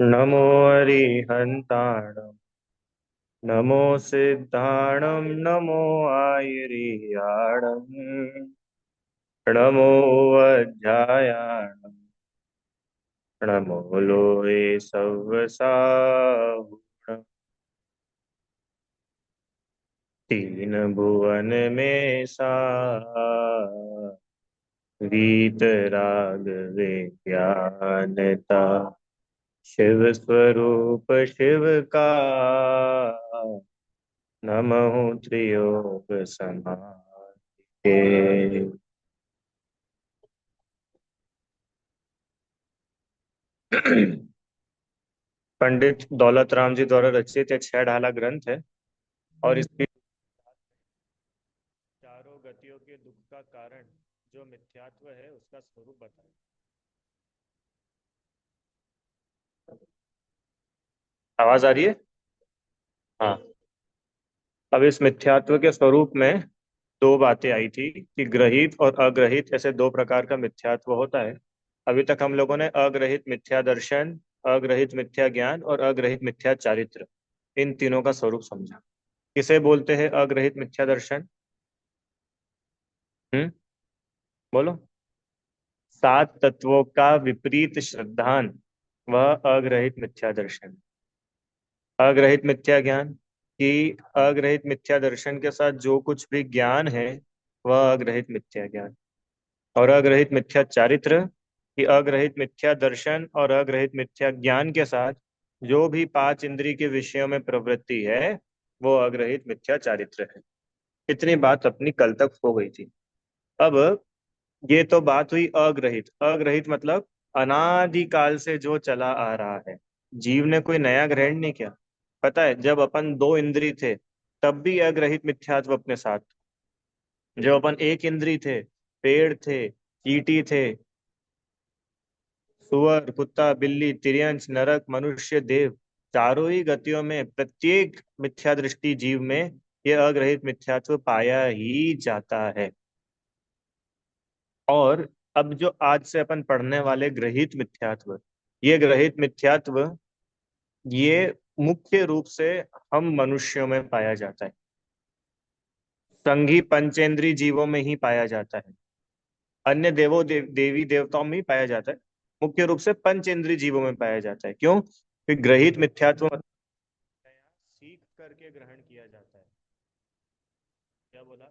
नमो अरिहन्ताणं नमो सिद्धाणं नमो आयर्याणं नमो वज्रायाणं नमो लोये सव्वसाहुणं तीन भुवन में सा वीतराग विज्ञानता शिव स्वरूप शिव का नमः त्रियोग समाधि। पंडित दौलत राम जी द्वारा रचित एक छह ढाला ग्रंथ है। और इसकी चारों गतियों के दुख का कारण जो मिथ्यात्व है उसका स्वरूप बताया। आवाज आ रही है? हाँ। अब इस मिथ्यात्व के स्वरूप में दो बातें आई थी कि ग्रहित और अग्रहित, ऐसे दो प्रकार का मिथ्यात्व होता है। अभी तक हम लोगों ने अग्रहित मिथ्या दर्शन, अग्रहित मिथ्या ज्ञान और अग्रहित मिथ्या चारित्र, इन तीनों का स्वरूप समझा। किसे बोलते हैं अग्रहित मिथ्या दर्शन? बोलो। सात तत्वों का विपरीत श्रद्धान, वह अग्रहित मिथ्या दर्शन। अग्रहित मिथ्या ज्ञान कि अग्रहित मिथ्या दर्शन के साथ जो कुछ भी ज्ञान है वह अग्रहित मिथ्या ज्ञान। और अग्रहित मिथ्या चारित्र कि अग्रहित मिथ्या दर्शन और अग्रहित मिथ्या ज्ञान के साथ जो भी पांच इंद्रिय के विषयों में प्रवृत्ति है वो अग्रहित मिथ्या चारित्र है। इतनी बात अपनी कल तक हो गई थी। अब ये तो बात हुई अग्रहित। अग्रहित मतलब अनादिकाल से जो चला आ रहा है। जीव ने कोई नया ग्रहण नहीं किया। पता है, जब अपन दो इंद्रिय थे तब भी अग्रहित मिथ्यात्व अपने साथ था। जब अपन एक इंद्रिय थे, पेड़ थे, चींटी थे, सुअर, कुत्ता, बिल्ली, तिर्यंच, नरक, मनुष्य, देव, चारों ही गतियों में प्रत्येक मिथ्या दृष्टि जीव में यह अग्रहित मिथ्यात्व पाया ही जाता है। और अब जो आज से अपन पढ़ने वाले ग्रहित मिथ्यात्व, ये ग्रहित मिथ्यात्व ये मुख्य रूप से हम मनुष्यों में पाया जाता है। संघी पंचेंद्रीय जीवों में ही पाया जाता है। अन्य देवी देवताओं में ही पाया जाता है। मुख्य रूप से पंचेंद्रीय जीवों में पाया जाता है। क्यों? क्योंकि ग्रहित मिथ्यात्व मतलब सीख करके ग्रहण किया जाता है। क्या बोला?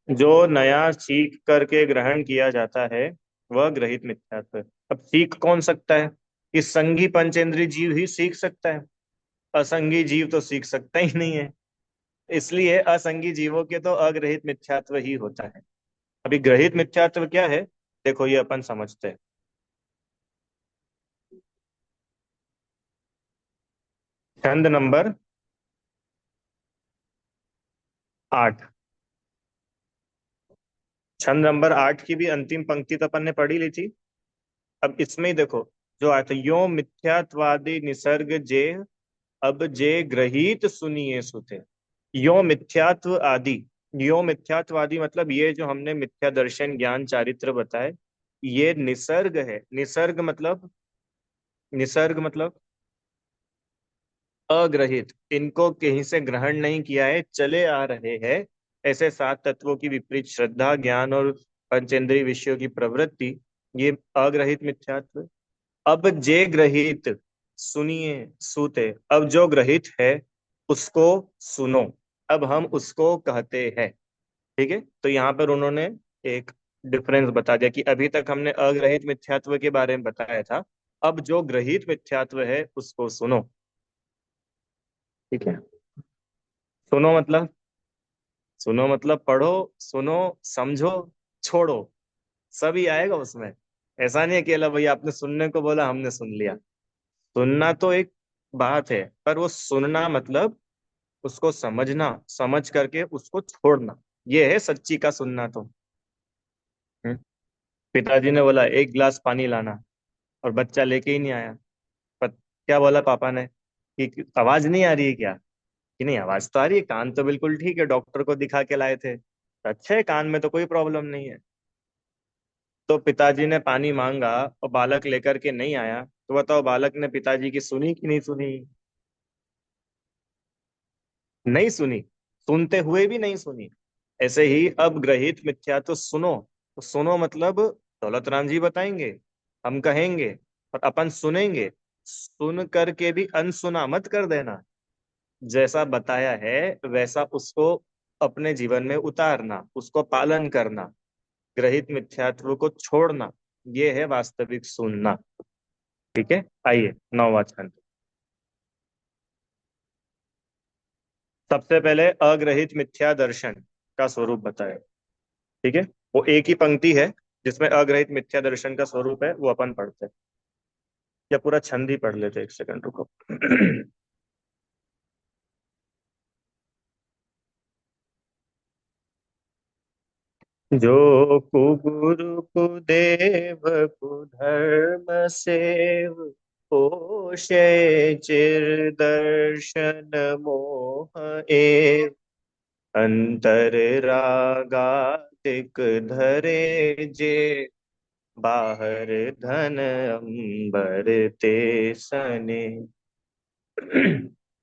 जो नया सीख करके ग्रहण किया जाता है वह ग्रहित मिथ्यात्व है। अब सीख कौन सकता है? इस संघी पंचेंद्रीय जीव ही सीख सकता है। असंगी जीव तो सीख सकता ही नहीं है। इसलिए असंगी जीवों के तो अग्रहित मिथ्यात्व ही होता है। अभी ग्रहित मिथ्यात्व क्या है, देखो ये अपन समझते हैं। छंद नंबर 8। छंद नंबर 8 की भी अंतिम पंक्ति तो अपन ने पढ़ी ली थी। अब इसमें ही देखो जो आया था, यो मिथ्यात्वादि निसर्ग जे, अब जे ग्रहित सुनिए सुते। यो मिथ्यात्व आदि, यो मिथ्यात्व आदि मतलब ये जो हमने मिथ्या दर्शन ज्ञान चारित्र बताए, ये निसर्ग है। निसर्ग मतलब अग्रहित, इनको कहीं से ग्रहण नहीं किया है, चले आ रहे हैं। ऐसे सात तत्वों की विपरीत श्रद्धा, ज्ञान और पंचेंद्रिय विषयों की प्रवृत्ति, ये अग्रहित मिथ्यात्व। अब जे ग्रहित सुनिए सूते, अब जो ग्रहित है उसको सुनो। अब हम उसको कहते हैं। ठीक है, तो यहाँ पर उन्होंने एक डिफरेंस बता दिया कि अभी तक हमने अग्रहित मिथ्यात्व के बारे में बताया था, अब जो ग्रहित मिथ्यात्व है उसको सुनो। ठीक है। सुनो मतलब, सुनो मतलब पढ़ो, सुनो, समझो, छोड़ो, सभी आएगा उसमें। ऐसा नहीं है कि अला भाई आपने सुनने को बोला हमने सुन लिया। सुनना तो एक बात है, पर वो सुनना मतलब उसको समझना, समझ करके उसको छोड़ना, ये है सच्ची का सुनना तो। हम्म। पिताजी ने बोला एक गिलास पानी लाना, और बच्चा लेके ही नहीं आया। पर क्या बोला पापा ने कि आवाज नहीं आ रही है क्या? कि नहीं, आवाज तो आ रही है, कान तो बिल्कुल ठीक है, डॉक्टर को दिखा के लाए थे, तो अच्छा है, कान में तो कोई प्रॉब्लम नहीं है। तो पिताजी ने पानी मांगा और बालक लेकर के नहीं आया, तो बताओ बालक ने पिताजी की सुनी कि नहीं सुनी? नहीं सुनी, सुनते हुए भी नहीं सुनी। ऐसे ही अब ग्रहित मिथ्या तो सुनो, तो सुनो मतलब दौलत राम जी बताएंगे, हम कहेंगे और अपन सुनेंगे। सुन करके भी अनसुना मत कर देना। जैसा बताया है वैसा उसको अपने जीवन में उतारना, उसको पालन करना, ग्रहित मिथ्यात्व को छोड़ना, ये है वास्तविक सुनना। ठीक है, आइए नौवां छंद। सबसे पहले अग्रहित मिथ्या दर्शन का स्वरूप बताए। ठीक है, वो एक ही पंक्ति है जिसमें अग्रहित मिथ्या दर्शन का स्वरूप है, वो अपन पढ़ते हैं। या पूरा छंद ही पढ़ लेते, एक सेकंड रुको। जो कुगुरु कुदेव कुधर्म सेव, पोषे चिर दर्शन मोह एव, अंतर रागातिक धरे जे, बाहर धन अंबर ते सने।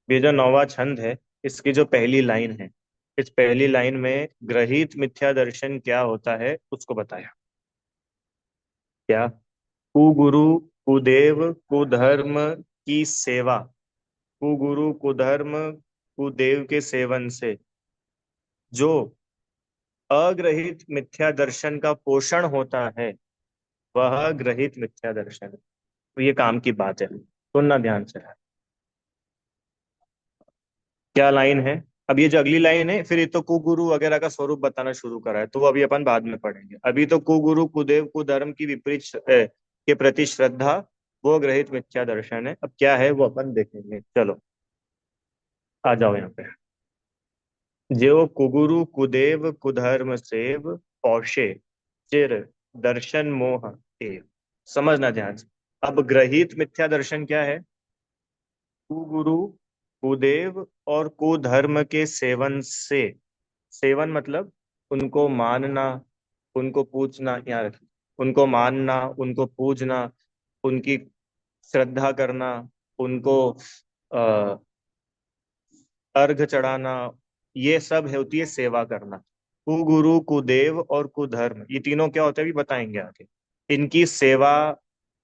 ये जो नौवा छंद है, इसकी जो पहली लाइन है, इस पहली लाइन में ग्रहित मिथ्या दर्शन क्या होता है उसको बताया। क्या? कुगुरु कुदेव कुधर्म की सेवा, कुगुरु कुधर्म कुदेव के सेवन से जो अग्रहित मिथ्या दर्शन का पोषण होता है, वह ग्रहित मिथ्या दर्शन है। तो ये काम की बात है, सुनना ध्यान से। क्या लाइन है? अब ये जो अगली लाइन है, फिर ये तो कुगुरु वगैरह का स्वरूप बताना शुरू करा है, तो वो अभी अपन बाद में पढ़ेंगे। अभी तो कुगुरु कुदेव कुधर्म की विपरीत के प्रति श्रद्धा, वो ग्रहित मिथ्या दर्शन है। अब क्या है वो अपन देखेंगे, चलो आ जाओ यहाँ पे। जो कुगुरु कुदेव कुधर्म सेव, पौषे चिर दर्शन मोह एव। समझना ध्यान से। अब ग्रहित मिथ्या दर्शन क्या है? कुगुरु कुदेव और कुधर्म के सेवन से, सेवन मतलब उनको मानना, उनको पूजना, यहाँ रखिए, उनको मानना, उनको पूजना, उनकी श्रद्धा करना, उनको अर्घ चढ़ाना, ये सब है होती है सेवा करना। कुगुरु कुदेव और कुधर्म, ये तीनों क्या होते हैं भी बताएंगे आगे। इनकी सेवा,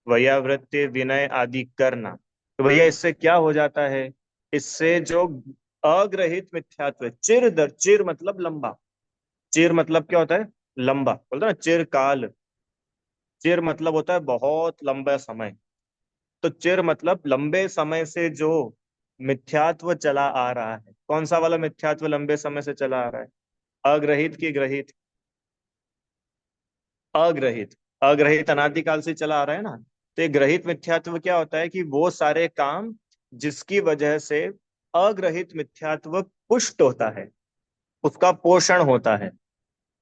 वैयावृत्ति विनय आदि करना। तो भैया इससे क्या हो जाता है? इससे जो अग्रहित मिथ्यात्व है, चिर दर, चिर मतलब लंबा, चिर मतलब क्या होता है? लंबा, बोलते हैं ना चिर काल। चिर मतलब होता है बहुत लंबा समय। तो चिर मतलब लंबे समय से जो मिथ्यात्व चला आ रहा है, कौन सा वाला मिथ्यात्व लंबे समय से चला आ रहा है? अग्रहित की ग्रहित? अग्रहित। अग्रहित अनादिकाल से चला आ रहा है ना। तो ये ग्रहित मिथ्यात्व क्या होता है कि वो सारे काम जिसकी वजह से अग्रहित मिथ्यात्व पुष्ट होता है, उसका पोषण होता है।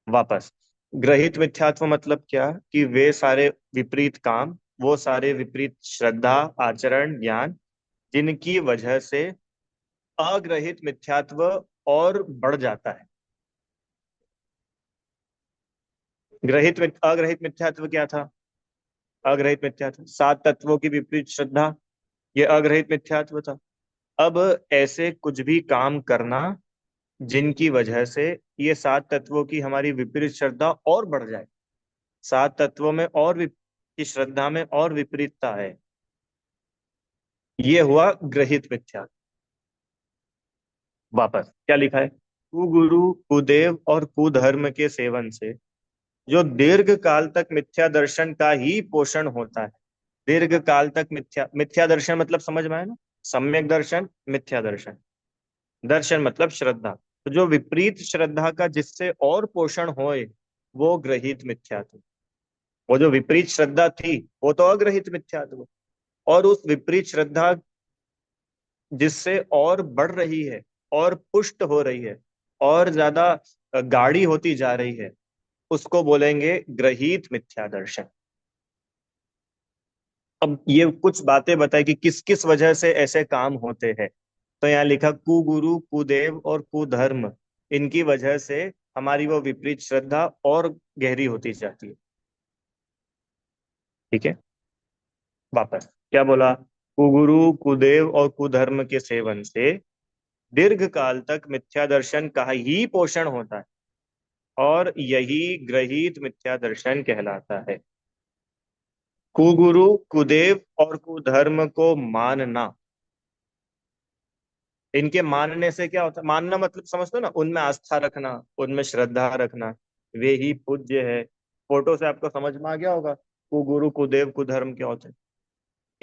वापस, ग्रहित मिथ्यात्व मतलब क्या कि वे सारे विपरीत काम, वो सारे विपरीत श्रद्धा, आचरण, ज्ञान, जिनकी वजह से अग्रहित मिथ्यात्व और बढ़ जाता है। अग्रहित मिथ्यात्व क्या था? अग्रहित मिथ्यात्व सात तत्वों की विपरीत श्रद्धा, ये अग्रहित मिथ्यात्व था। अब ऐसे कुछ भी काम करना जिनकी वजह से ये सात तत्वों की हमारी विपरीत श्रद्धा और बढ़ जाए, सात तत्वों में और की श्रद्धा में और विपरीतता है, ये हुआ ग्रहित मिथ्या। वापस क्या लिखा है? कुगुरु कुदेव और कुधर्म के सेवन से जो दीर्घ काल तक मिथ्या दर्शन का ही पोषण होता है। दीर्घ काल तक मिथ्या, मिथ्या दर्शन मतलब समझ में आया ना? सम्यक दर्शन, मिथ्या दर्शन। दर्शन मतलब श्रद्धा। तो जो विपरीत श्रद्धा का जिससे और पोषण होए, वो ग्रहित मिथ्यात्व। वो जो विपरीत श्रद्धा थी वो तो अग्रहित मिथ्यात्व, और उस विपरीत श्रद्धा जिससे और बढ़ रही है, और पुष्ट हो रही है, और ज्यादा गाढ़ी होती जा रही है, उसको बोलेंगे ग्रहित मिथ्या दर्शन। अब ये कुछ बातें बताए कि किस किस वजह से ऐसे काम होते हैं। तो यहाँ लिखा कुगुरु कुदेव और कुधर्म, इनकी वजह से हमारी वो विपरीत श्रद्धा और गहरी होती जाती है। ठीक है, वापस क्या बोला? कुगुरु कुदेव और कुधर्म के सेवन से दीर्घ काल तक मिथ्या दर्शन का ही पोषण होता है, और यही ग्रहित मिथ्या दर्शन कहलाता है। कुगुरु कुदेव और कुधर्म को मानना, इनके मानने से क्या होता है? मानना मतलब समझते हो ना, उनमें आस्था रखना, उनमें श्रद्धा रखना, वे ही पूज्य है। फोटो से आपको समझ में आ गया होगा कुगुरु कुदेव कुधर्म क्या होता है।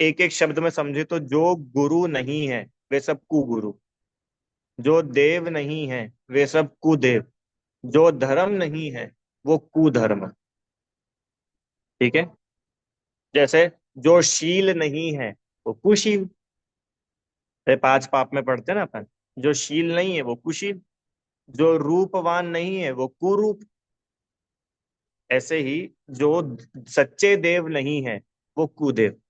एक एक शब्द में समझे तो जो गुरु नहीं है वे सब कुगुरु, जो देव नहीं है वे सब कुदेव, जो धर्म नहीं है वो कुधर्म। ठीक है। जैसे जो शील नहीं है वो कुशील। ये पांच पाप में पढ़ते हैं ना अपन। जो शील नहीं है वो कुशील, जो रूपवान नहीं है वो कुरूप। ऐसे ही जो सच्चे देव नहीं है वो कुदेव,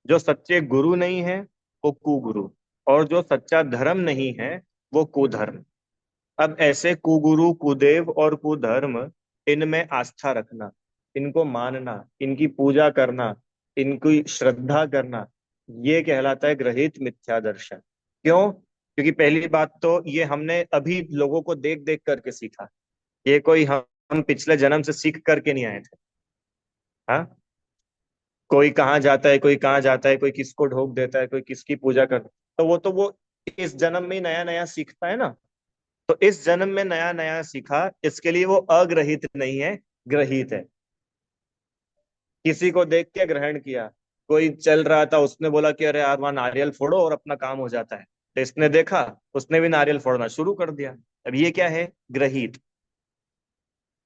जो सच्चे गुरु नहीं है वो कुगुरु, और जो सच्चा धर्म नहीं है वो कुधर्म। अब ऐसे कुगुरु कुदेव और कुधर्म, इनमें आस्था रखना, इनको मानना, इनकी पूजा करना, इनकी श्रद्धा करना, ये कहलाता है ग्रहित मिथ्या दर्शन। क्यों? क्योंकि पहली बात तो ये हमने अभी लोगों को देख देख करके सीखा। ये कोई हम पिछले जन्म से सीख करके नहीं आए थे। हाँ। कोई कहाँ जाता है, कोई कहाँ जाता है, कोई किसको ढोक देता है, कोई किसकी पूजा करता है, तो वो इस जन्म में नया नया सीखता है ना। तो इस जन्म में नया नया सीखा, इसके लिए वो अग्रहित नहीं है, ग्रहित है। किसी को देख के ग्रहण किया। कोई चल रहा था, उसने बोला कि अरे यार वहां नारियल फोड़ो और अपना काम हो जाता है, तो इसने देखा, उसने भी नारियल फोड़ना शुरू कर दिया। अब ये क्या है? ग्रहित।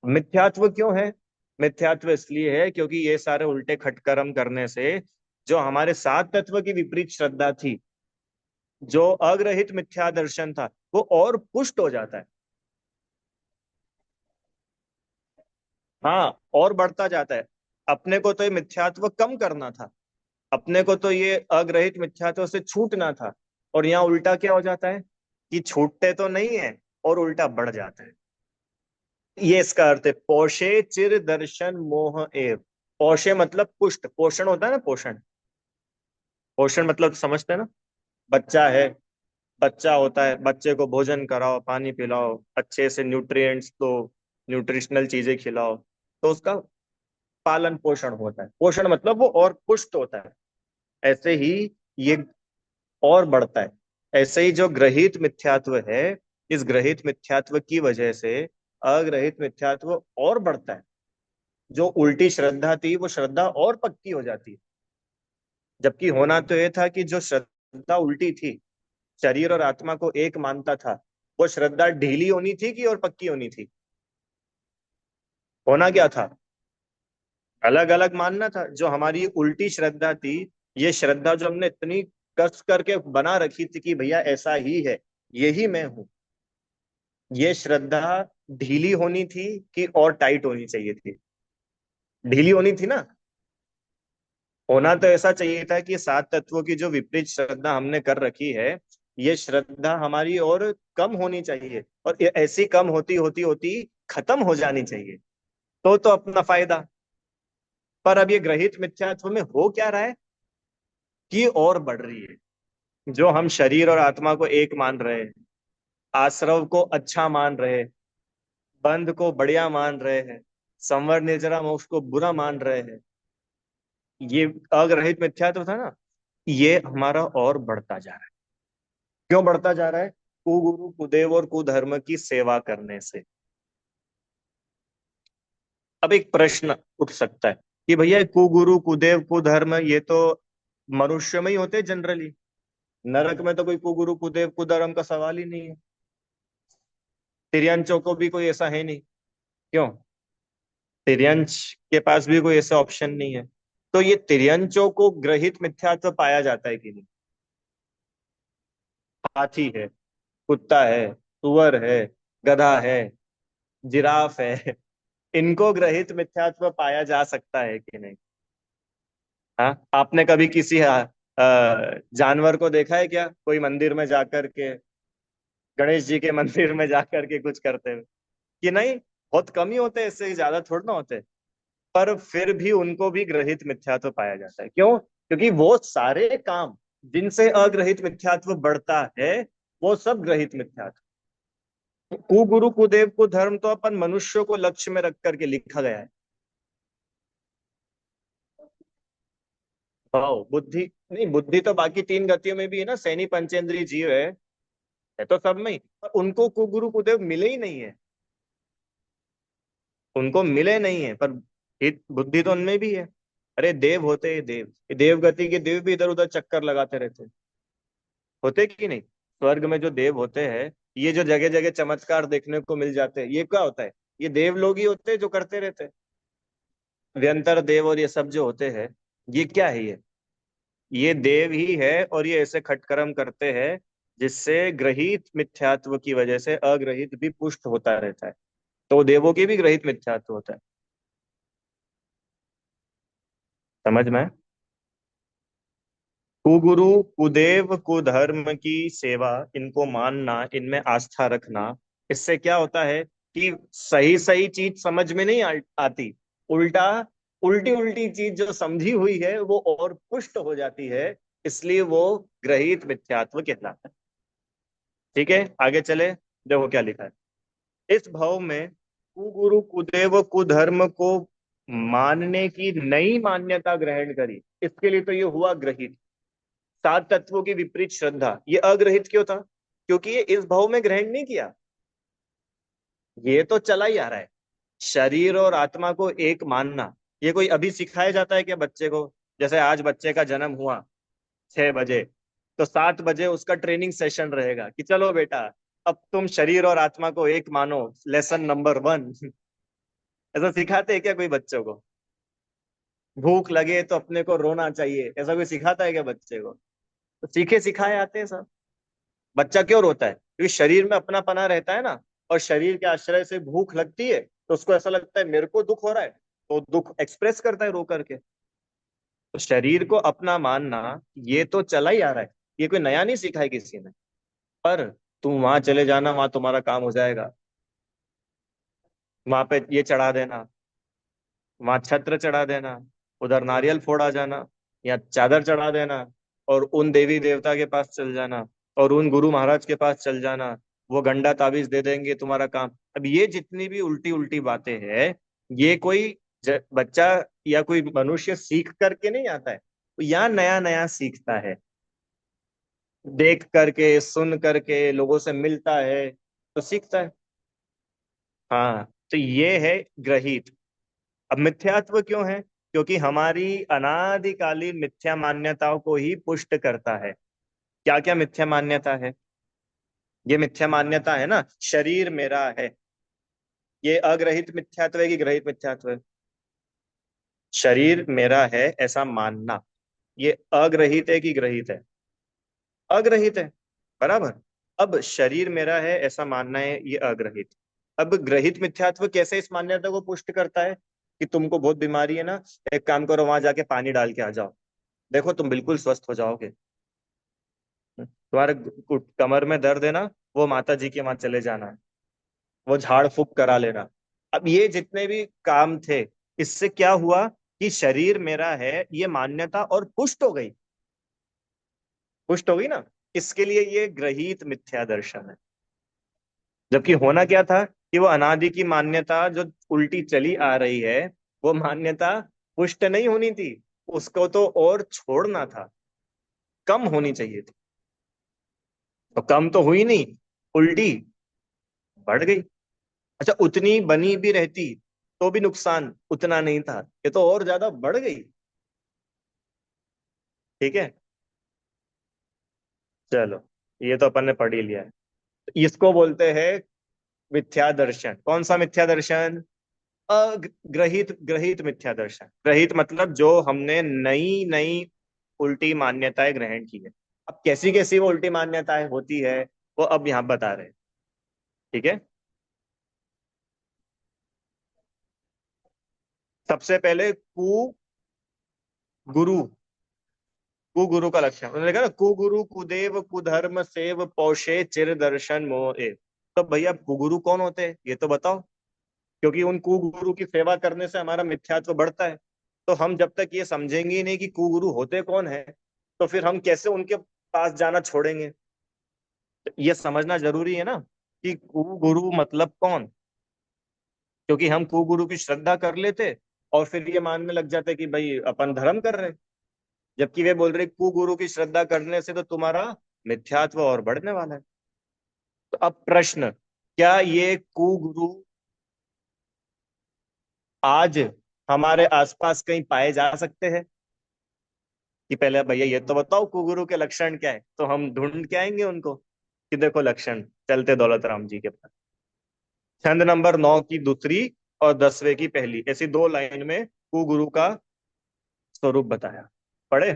मिथ्यात्व क्यों है? मिथ्यात्व इसलिए है क्योंकि ये सारे उल्टे खटकर्म करने से जो हमारे सात तत्व की विपरीत श्रद्धा थी, जो अग्रहित मिथ्या दर्शन था, वो और पुष्ट हो जाता है। हाँ, और बढ़ता जाता है। अपने को तो ये मिथ्यात्व कम करना था, अपने को तो ये अग्रहित मिथ्यात्व से छूटना था, और यहाँ उल्टा क्या हो जाता है कि छूटते तो नहीं है और उल्टा बढ़ जाता है। ये इसका अर्थ है पोषे चिर दर्शन मोह एव। पोषे मतलब पुष्ट, पोषण होता है ना, पोषण। पोषण मतलब समझते हैं ना? बच्चा है, बच्चा होता है, बच्चे को भोजन कराओ, पानी पिलाओ, अच्छे से न्यूट्रिएंट्स दो, न्यूट्रिशनल चीजें खिलाओ, तो उसका पालन पोषण होता है। पोषण मतलब वो और पुष्ट होता है। ऐसे ही ये और बढ़ता है। ऐसे ही जो ग्रहित मिथ्यात्व है, इस ग्रहित मिथ्यात्व की वजह से अग्रहित मिथ्यात्व और बढ़ता है। जो उल्टी श्रद्धा थी वो श्रद्धा और पक्की हो जाती है। जबकि होना तो ये था कि जो श्रद्धा उल्टी थी, शरीर और आत्मा को एक मानता था, वो श्रद्धा ढीली होनी थी कि और पक्की होनी थी? होना क्या था? अलग अलग मानना था। जो हमारी उल्टी श्रद्धा थी, ये श्रद्धा जो हमने इतनी कस करके बना रखी थी कि भैया ऐसा ही है, यही मैं हूं, ये श्रद्धा ढीली होनी थी कि और टाइट होनी चाहिए थी? ढीली होनी थी ना। होना तो ऐसा चाहिए था कि सात तत्वों की जो विपरीत श्रद्धा हमने कर रखी है, ये श्रद्धा हमारी और कम होनी चाहिए, और ये ऐसी कम होती होती होती खत्म हो जानी चाहिए, तो अपना फायदा। पर अब ये ग्रहित मिथ्यात्व में हो क्या रहा है कि और बढ़ रही है। जो हम शरीर और आत्मा को एक मान रहे हैं, आश्रव को अच्छा मान रहे हैं, बंध को बढ़िया मान रहे हैं, संवर निर्जरा मोक्ष को बुरा मान रहे हैं, ये अग्रहित मिथ्यात्व था ना, ये हमारा और बढ़ता जा रहा है। क्यों बढ़ता जा रहा है? कुगुरु कुदेव और कुधर्म की सेवा करने से। अब एक प्रश्न उठ सकता है कि भैया कुगुरु कुदेव कुधर्म ये तो मनुष्य में ही होते जनरली, नरक में तो कोई कुगुरु कुदेव कुधर्म का सवाल ही नहीं है। तिर्यंचों को भी कोई ऐसा है नहीं। क्यों? तिर्यंच के पास भी कोई ऐसा ऑप्शन नहीं है। तो ये तिर्यंचों को ग्रहित मिथ्यात्व पाया जाता है कि नहीं? हाथी है, कुत्ता है, सुअर है, गधा है, जिराफ है, इनको ग्रहित मिथ्यात्व पाया जा सकता है कि नहीं? हाँ, आपने कभी किसी जानवर को देखा है क्या कोई मंदिर में जाकर के, गणेश जी के मंदिर में जाकर के कुछ करते हुए? कि नहीं, बहुत कम ही होते हैं, इससे ज्यादा थोड़ा ना होते। पर फिर भी उनको भी ग्रहित मिथ्यात्व पाया जाता है। क्यों? क्योंकि वो सारे काम जिनसे अग्रहित मिथ्यात्व बढ़ता है, वो सब ग्रहित मिथ्यात्व। कुगुरु कुदेव कुधर्म तो अपन मनुष्यों को लक्ष्य में रख करके लिखा गया है। भाव बुद्धि नहीं, बुद्धि तो बाकी तीन गतियों में भी है ना, सैनी पंचेंद्रिय जीव है तो सब में ही। पर उनको कुगुरु कुदेव मिले ही नहीं है, उनको मिले नहीं है, पर बुद्धि तो उनमें भी है। अरे देव होते हैं देव, ये देव गति के देव भी इधर उधर चक्कर लगाते रहते हैं। होते कि नहीं? स्वर्ग में जो देव होते हैं, ये जो जगह जगह चमत्कार देखने को मिल जाते हैं, ये क्या होता है? ये देव लोग ही होते हैं जो करते रहते हैं। व्यंतर देव और ये सब जो होते हैं, ये क्या है? ये देव ही है, और ये ऐसे खटकर्म करते हैं जिससे ग्रहित मिथ्यात्व की वजह से अग्रहित भी पुष्ट होता रहता है। तो देवों की भी ग्रहित मिथ्यात्व होता है। समझ में? कुगुरु कुदेव कुधर्म की सेवा, इनको मानना, इनमें आस्था रखना, इससे क्या होता है कि सही सही चीज समझ में नहीं आती, उल्टा उल्टी उल्टी चीज जो समझी हुई है वो और पुष्ट हो जाती है। इसलिए वो ग्रहित मिथ्यात्व कहलाता है। ठीक है, आगे चले। देखो क्या लिखा है इस भाव में। कुगुरु कुदेव कुधर्म को मानने की नई मान्यता ग्रहण करी, इसके लिए तो ये हुआ ग्रहित। सात तत्वों की विपरीत श्रद्धा, ये अग्रहित क्यों था? क्योंकि ये इस भाव में ग्रहण नहीं किया। ये तो चला ही आ रहा है, शरीर और आत्मा को एक मानना। ये कोई अभी सिखाया जाता है क्या बच्चे को? जैसे आज बच्चे का जन्म हुआ 6 बजे, तो 7 बजे उसका ट्रेनिंग सेशन रहेगा कि चलो बेटा, अब तुम शरीर और आत्मा को एक मानो, लेसन नंबर 1। ऐसा सिखाते हैं क्या कोई बच्चों को? भूख लगे तो अपने को रोना चाहिए, ऐसा कोई सिखाता है क्या बच्चे को? तो सीखे सिखाए आते हैं सब। बच्चा क्यों रोता है? क्योंकि शरीर में अपना पना रहता है ना, और शरीर के आश्रय से भूख लगती है, तो उसको ऐसा लगता है मेरे को दुख हो रहा है, तो दुख एक्सप्रेस करता है रो करके। तो शरीर को अपना मानना, ये तो चला ही आ रहा है, ये कोई नया नहीं सीखा है किसी ने। पर तुम वहां चले जाना, वहां तुम्हारा काम हो जाएगा। वहां पे ये चढ़ा देना, वहां छत्र चढ़ा देना, उधर नारियल फोड़ा जाना, या चादर चढ़ा देना, और उन देवी देवता के पास चल जाना, और उन गुरु महाराज के पास चल जाना, वो गंडा ताबीज दे देंगे, तुम्हारा काम। अब ये जितनी भी उल्टी उल्टी बातें हैं, ये कोई बच्चा या कोई मनुष्य सीख करके नहीं आता है, तो यहाँ नया नया सीखता है, देख करके सुन करके लोगों से मिलता है, तो सीखता है। हाँ, तो ये है ग्रहित। अब मिथ्यात्व क्यों है? क्योंकि हमारी अनादिकालीन मिथ्या मान्यताओं को ही पुष्ट करता है। क्या क्या मिथ्या मान्यता है? ये मिथ्या मान्यता है ना, शरीर मेरा है, ये अग्रहित मिथ्यात्व है कि ग्रहित मिथ्यात्व है? शरीर मेरा है ऐसा मानना, ये अग्रहित है कि ग्रहित है? अग्रहित है, बराबर। अब शरीर मेरा है ऐसा मानना है, ये अग्रहित। अब ग्रहित मिथ्यात्व कैसे इस मान्यता को पुष्ट करता है कि तुमको बहुत बीमारी है ना, एक काम करो, वहां जाके पानी डाल के आ जाओ, देखो तुम बिल्कुल स्वस्थ हो जाओगे। तुम्हारे कमर में दर्द है ना, वो माता जी के वहां चले जाना है, वो झाड़ फूक करा लेना। अब ये जितने भी काम थे, इससे क्या हुआ कि शरीर मेरा है ये मान्यता और पुष्ट हो गई, पुष्ट हो गई ना। इसके लिए ये ग्रहित मिथ्या दर्शन है। जबकि होना क्या था कि वो अनादि की मान्यता जो उल्टी चली आ रही है, वो मान्यता पुष्ट नहीं होनी थी, उसको तो और छोड़ना था, कम होनी चाहिए थी। तो कम तो हुई नहीं, उल्टी बढ़ गई। अच्छा, उतनी बनी भी रहती तो भी नुकसान उतना नहीं था, ये तो और ज्यादा बढ़ गई। ठीक है, चलो, ये तो अपन ने पढ़ ही लिया है। इसको बोलते हैं मिथ्या दर्शन। कौन सा मिथ्या दर्शन? ग्रहित ग्रहित मिथ्या दर्शन। ग्रहित मतलब जो हमने नई नई उल्टी मान्यताएं ग्रहण की है। अब कैसी कैसी वो उल्टी मान्यताएं होती है, वो अब यहाँ बता रहे हैं। ठीक है, सबसे पहले गुरु कुगुरु का लक्षण उन्होंने लिखा ना, कुगुरु कुदेव कुधर्म सेव पौषे चिर दर्शन मोह। तो भैया कुगुरु कौन होते हैं ये तो बताओ, क्योंकि उन कुगुरु की सेवा करने से हमारा मिथ्यात्व बढ़ता है। तो हम जब तक ये समझेंगे ही नहीं कि कुगुरु होते कौन है, तो फिर हम कैसे उनके पास जाना छोड़ेंगे। तो ये समझना जरूरी है ना कि कुगुरु मतलब कौन। क्योंकि हम कुगुरु की श्रद्धा कर लेते और फिर ये मानने लग जाते कि भाई अपन धर्म कर रहे, जबकि वे बोल रहे कुगुरु की श्रद्धा करने से तो तुम्हारा मिथ्यात्व और बढ़ने वाला है। तो अब प्रश्न, क्या ये कुगुरु आज हमारे आसपास कहीं पाए जा सकते हैं? कि पहले भैया ये तो बताओ कुगुरु के लक्षण क्या है, तो हम ढूंढ के आएंगे उनको कि देखो लक्षण, चलते दौलत राम जी के पास। छंद नंबर 9 की दूसरी और 10वें की पहली, ऐसी दो लाइन में कुगुरु का स्वरूप बताया। पढ़े।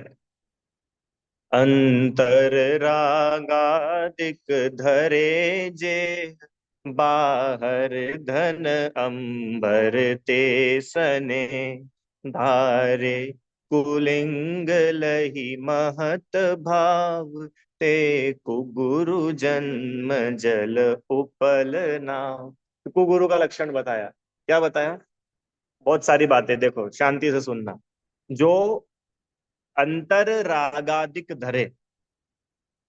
अंतर रागादिक धरे जे, बाहर धन अंबर ते सने, धारे कुलिंग लही महत भाव, ते कुगुरु जन्म जल उपल नाव। कुगुरु का लक्षण बताया। क्या बताया? बहुत सारी बातें, देखो शांति से सुनना। जो अंतर रागादिक धरे,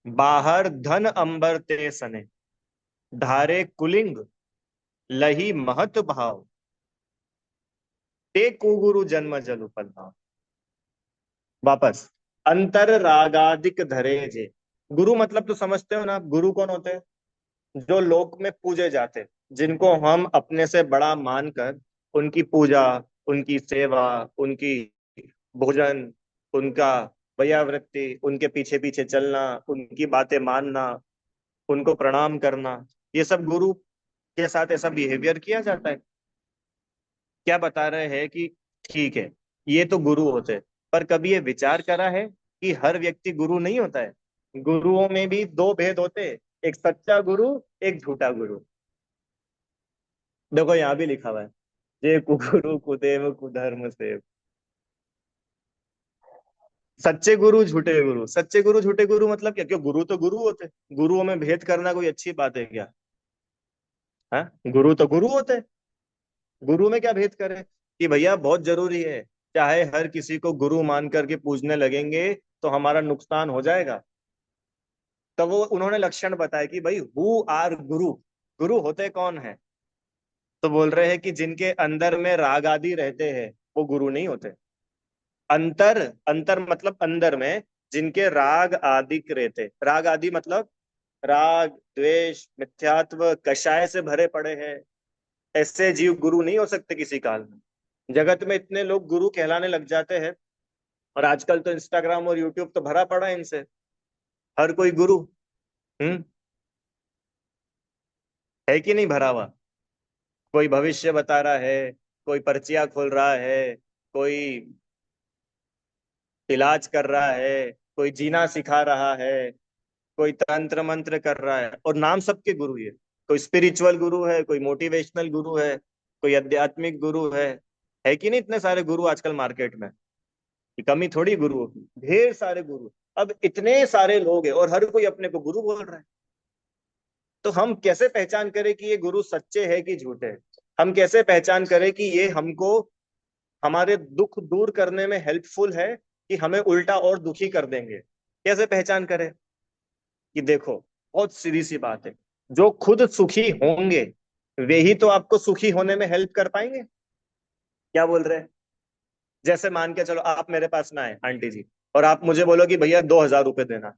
बाहर धन अंबर ते सने, धारे कुलिंग लही महत भाव, ते कुगुरु जन्म जल उपल नाव। वापस, अंतर रागादिक धरे जे। गुरु मतलब तो समझते हो ना, गुरु कौन होते हैं? जो लोक में पूजे जाते, जिनको हम अपने से बड़ा मानकर उनकी पूजा, उनकी सेवा, उनकी भोजन, उनका व्यावृत्ति, उनके पीछे पीछे चलना, उनकी बातें मानना, उनको प्रणाम करना, ये सब गुरु के साथ ऐसा बिहेवियर किया जाता है। क्या बता रहे हैं कि ठीक है, ये तो गुरु होते हैं, पर कभी ये विचार करा है कि हर व्यक्ति गुरु नहीं होता है? गुरुओं में भी दो भेद होते हैं, एक सच्चा गुरु, एक झूठा गुरु। देखो यहाँ भी लिखा हुआ है, जे कुगुरु कुदेव कुधर्म से। सच्चे गुरु झूठे गुरु, सच्चे गुरु झूठे गुरु मतलब क्या? क्यों, गुरु तो गुरु होते, गुरुओं में भेद करना कोई अच्छी बात है क्या? हाँ, गुरु तो गुरु होते, गुरु में क्या भेद करें? कि भैया बहुत जरूरी है, चाहे हर किसी को गुरु मान करके पूजने लगेंगे तो हमारा नुकसान हो जाएगा। तो वो उन्होंने लक्षण बताया कि भाई हु आर गुरु, गुरु होते कौन है? तो बोल रहे हैं कि जिनके अंदर में राग आदि रहते हैं वो गुरु नहीं होते। अंतर, अंतर मतलब अंदर में, जिनके राग आदि रहते, राग आदि मतलब राग द्वेष मिथ्यात्व कषाय से भरे पड़े हैं, ऐसे जीव गुरु नहीं हो सकते किसी काल में। जगत में इतने लोग गुरु कहलाने लग जाते हैं, और आजकल तो इंस्टाग्राम और यूट्यूब तो भरा पड़ा है इनसे, हर कोई गुरु। हम्म, है कि नहीं भरा हुआ? कोई भविष्य बता रहा है, कोई पर्चियां खोल रहा है, कोई इलाज कर रहा है, कोई जीना सिखा रहा है, कोई तंत्र मंत्र कर रहा है, और नाम सबके गुरु ये। कोई स्पिरिचुअल गुरु है, कोई मोटिवेशनल गुरु है, कोई आध्यात्मिक गुरु है कि नहीं? इतने सारे गुरु आजकल मार्केट में, कि कमी थोड़ी गुरुओं की, ढेर सारे गुरु। अब इतने सारे लोग हैं और हर कोई अपने को गुरु बोल रहा है, तो हम कैसे पहचान करें कि ये गुरु सच्चे है कि झूठे हैं? हम कैसे पहचान करें कि ये हमको हमारे दुख दूर करने में हेल्पफुल है, कि हमें उल्टा और दुखी कर देंगे? कैसे पहचान करें? कि देखो, बहुत सीधी सी बात है, जो खुद सुखी होंगे वे ही तो आपको सुखी होने में हेल्प कर पाएंगे। क्या बोल रहे हैं? जैसे मान के चलो, आप मेरे पास में आए आंटी जी, और आप मुझे बोलो कि भैया 2,000 रुपए देना,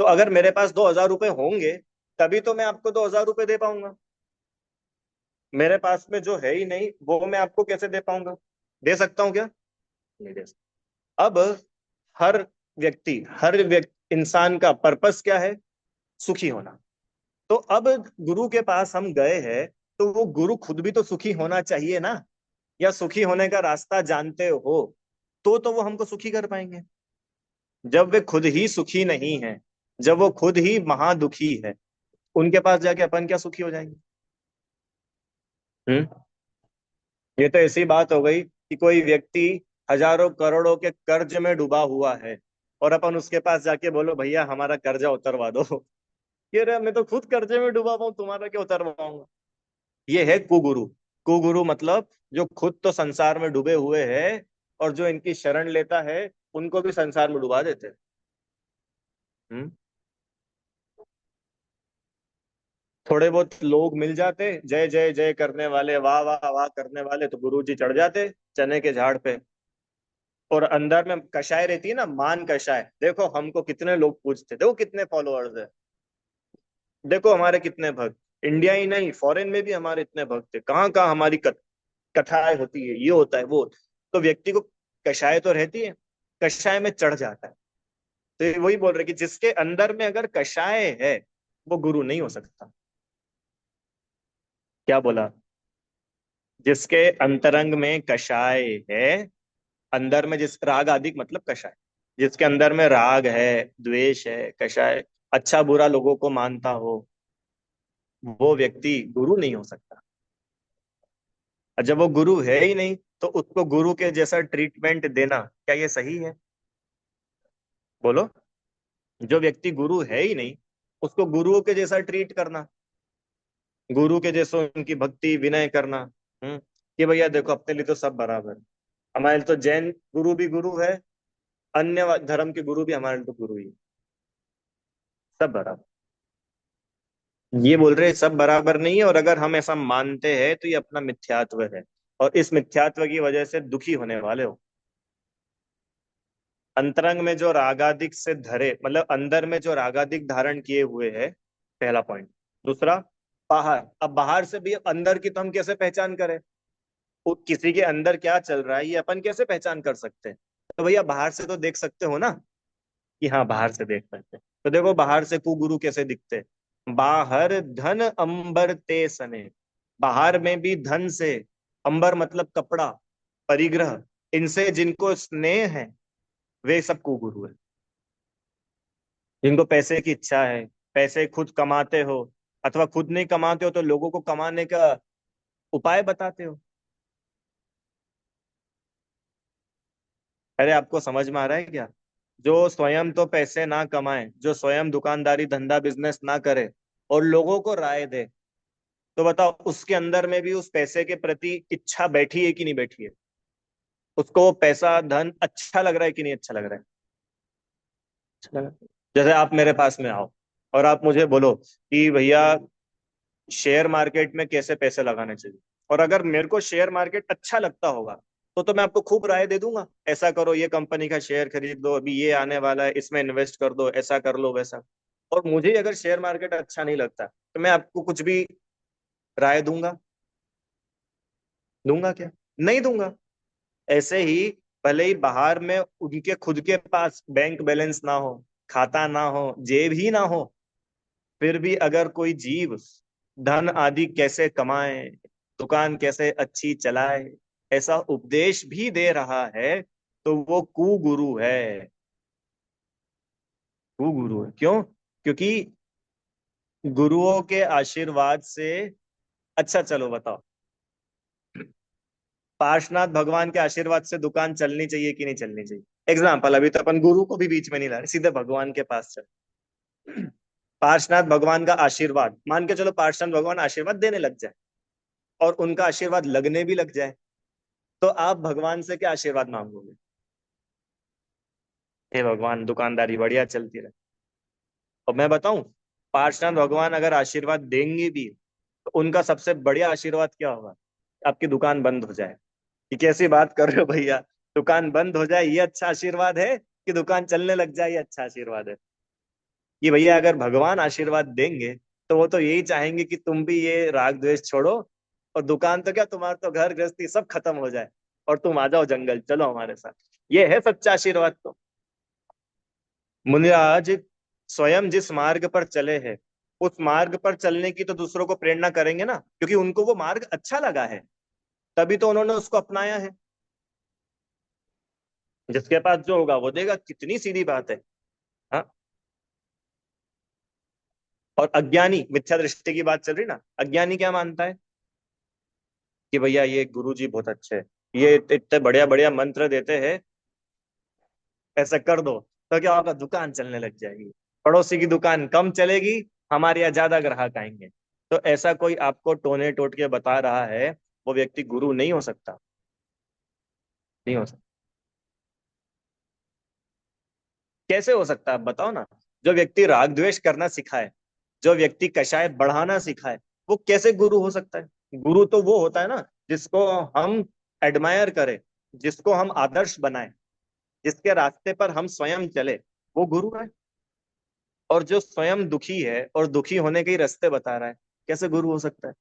तो अगर मेरे पास 2,000 रुपए होंगे तभी तो मैं आपको 2,000 रुपए दे पाऊंगा। मेरे पास में जो है ही नहीं, वो मैं आपको कैसे दे पाऊंगा? दे सकता हूँ क्या? नहीं दे सकता। अब हर हर व्यक्ति इंसान का पर्पस क्या है? सुखी होना। तो अब गुरु के पास हम गए हैं, तो वो गुरु खुद भी तो सुखी होना चाहिए ना, या सुखी होने का रास्ता जानते हो, तो वो हमको सुखी कर पाएंगे। जब वे खुद ही सुखी नहीं है, जब वो खुद ही महादुखी है, उनके पास जाके अपन क्या सुखी हो जाएंगे? हम्म। ये तो ऐसी बात हो गई कि कोई व्यक्ति हजारों करोड़ों के कर्ज में डूबा हुआ है, और अपन उसके पास जाके बोलो भैया हमारा कर्जा उतरवा दो, ये रे मैं तो खुद कर्जे में डूबा हुआ हूं, तुम्हारा क्या उतरवाऊंगा? ये है कुगुरु। कुगुरु मतलब जो खुद तो संसार में डूबे हुए हैं और जो इनकी शरण लेता है उनको भी संसार में डुबा देते हैं। हम्म। थोड़े बहुत लोग मिल जाते, जय जय जय करने वाले, वाह वाह वाह करने वाले, तो गुरु जी चढ़ जाते चने के झाड़ पे। और अंदर में कषाय रहती है ना, मान कषाय, देखो हमको कितने लोग पूछते, देखो कितने फॉलोअर्स है, देखो हमारे कितने भक्त, इंडिया ही नहीं फॉरेन में भी हमारे इतने भक्त है, कहाँ कहाँ हमारी कथाएं होती है, ये होता है वो। तो व्यक्ति को कषाय तो रहती है, कषाय में चढ़ जाता है। तो ये वही बोल रहे कि जिसके अंदर में अगर कषाय है वो गुरु नहीं हो सकता। क्या बोला? जिसके अंतरंग में कषाय है, अंदर में जिस राग आदि मतलब कषाय, जिसके अंदर में राग है, द्वेष है, कषाय, अच्छा बुरा लोगों को मानता हो, वो व्यक्ति गुरु नहीं हो सकता। और जब वो गुरु है ही नहीं तो उसको गुरु के जैसा ट्रीटमेंट देना क्या ये सही है? बोलो। जो व्यक्ति गुरु है ही नहीं उसको गुरुओं के जैसा ट्रीट करना, गुरु के जैसे उनकी भक्ति विनय करना, कि भैया देखो अपने लिए तो सब बराबर है, हमारे लिए तो जैन गुरु भी गुरु है, अन्य धर्म के गुरु भी हमारे लिए तो गुरु ही है, सब बराबर। ये बोल रहे सब बराबर नहीं है, और अगर हम ऐसा मानते हैं तो ये अपना मिथ्यात्व है, और इस मिथ्यात्व की वजह से दुखी होने वाले हो। अंतरंग में जो रागादिक से धरे, मतलब अंदर में जो रागादिक धारण किए हुए है, पहला पॉइंट। दूसरा, बाहर, अब बाहर से भी अंदर की तो हम कैसे पहचान करें? वो किसी के अंदर क्या चल रहा है ये अपन कैसे पहचान कर सकते हैं? तो भैया बाहर से तो देख सकते हो ना, कि हाँ बाहर से देख सकते हैं। तो देखो बाहर से कुगुरु कैसे दिखते हैं। बाहर धन अंबर ते सने, बाहर में भी धन से, अंबर मतलब कपड़ा, परिग्रह, इनसे जिनको स्नेह है वे सब कुगुरु है। जिनको पैसे की इच्छा है, पैसे खुद कमाते हो, अथवा खुद नहीं कमाते हो तो लोगों को कमाने का उपाय बताते हो। अरे आपको समझ में आ रहा है क्या? जो स्वयं तो पैसे ना कमाए, जो स्वयं दुकानदारी धंधा बिजनेस ना करे और लोगों को राय दे, तो बताओ उसके अंदर में भी उस पैसे के प्रति इच्छा बैठी है कि नहीं बैठी है? उसको वो पैसा धन अच्छा लग रहा है कि नहीं अच्छा लग रहा है? अच्छा लग रहा है। जैसे आप मेरे पास में आओ और आप मुझे बोलो कि भैया शेयर मार्केट में कैसे पैसे लगाने चाहिए, और अगर मेरे को शेयर मार्केट अच्छा लगता होगा तो मैं आपको खूब राय दे दूंगा, ऐसा करो, ये कंपनी का शेयर खरीद लो, अभी ये आने वाला है, इसमें इन्वेस्ट कर दो, ऐसा कर लो वैसा। और मुझे अगर शेयर मार्केट अच्छा नहीं लगता तो मैं आपको कुछ भी राय दूंगा? दूंगा क्या? नहीं दूंगा। ऐसे ही भले ही बाहर में उनके खुद के पास बैंक बैलेंस ना हो, खाता ना हो, जेब ही ना हो, फिर भी अगर कोई जीव धन आदि कैसे कमाए, दुकान कैसे अच्छी चलाए, ऐसा उपदेश भी दे रहा है, तो वो कुगुरु है। कुगुरु है क्यों? क्योंकि गुरुओं के आशीर्वाद से, अच्छा चलो बताओ, पार्शनाथ भगवान के आशीर्वाद से दुकान चलनी चाहिए कि नहीं चलनी चाहिए? एग्जाम्पल, अभी तो अपन गुरु को भी बीच में नहीं ला रहे, सीधे भगवान के पास चल। पार्शनाथ भगवान का आशीर्वाद मान के चलो, पार्शनाथ भगवान आशीर्वाद देने लग जाए और उनका आशीर्वाद लगने भी लग जाए, तो आप भगवान से क्या आशीर्वाद मांगोगे? हे भगवान दुकानदारी बढ़िया चलती रहे। और मैं बताऊं, पार्षद भगवान अगर आशीर्वाद देंगे भी तो उनका सबसे बढ़िया आशीर्वाद क्या होगा? आपकी दुकान बंद हो जाए। ये कैसी बात कर रहे हो भैया? दुकान बंद हो जाए ये अच्छा आशीर्वाद है, कि दुकान चलने लग जाए ये अच्छा आशीर्वाद है? कि भैया अगर भगवान आशीर्वाद देंगे तो वो तो यही चाहेंगे कि तुम भी ये राग द्वेष छोड़ो, और दुकान तो क्या, तुम्हारा तो घर गृहस्थी सब खत्म हो जाए, और तुम आ जाओ जंगल, चलो हमारे साथ। ये है सच्चा आशीर्वाद तो। मुनिराज स्वयं जिस मार्ग पर चले हैं उस मार्ग पर चलने की तो दूसरों को प्रेरणा करेंगे ना, क्योंकि उनको वो मार्ग अच्छा लगा है, तभी तो उन्होंने उसको अपनाया है। जिसके पास जो होगा वो देगा, कितनी सीधी बात है। हाँ। और अज्ञानी, मिथ्या दृष्टि की बात चल रही ना, अज्ञानी क्या मानता है कि भैया ये गुरु जी बहुत अच्छे हैं, ये इतने बढ़िया बढ़िया मंत्र देते हैं, ऐसा कर दो तो क्या होगा, दुकान चलने लग जाएगी, पड़ोसी की दुकान कम चलेगी, हमारे यहाँ ज्यादा ग्राहक आएंगे। तो ऐसा कोई आपको टोने टोट के बता रहा है, वो व्यक्ति गुरु नहीं हो सकता, नहीं हो सकता। कैसे हो सकता है, आप बताओ ना। जो व्यक्ति राग द्वेष करना सिखाए, जो व्यक्ति कषाय बढ़ाना सिखाए, वो कैसे गुरु हो सकता है? गुरु तो वो होता है ना जिसको हम एडमायर करें, जिसको हम आदर्श बनाए, जिसके रास्ते पर हम स्वयं चले, वो गुरु है। और जो स्वयं दुखी है और दुखी होने के ही रास्ते बता रहा है, कैसे गुरु हो सकता है?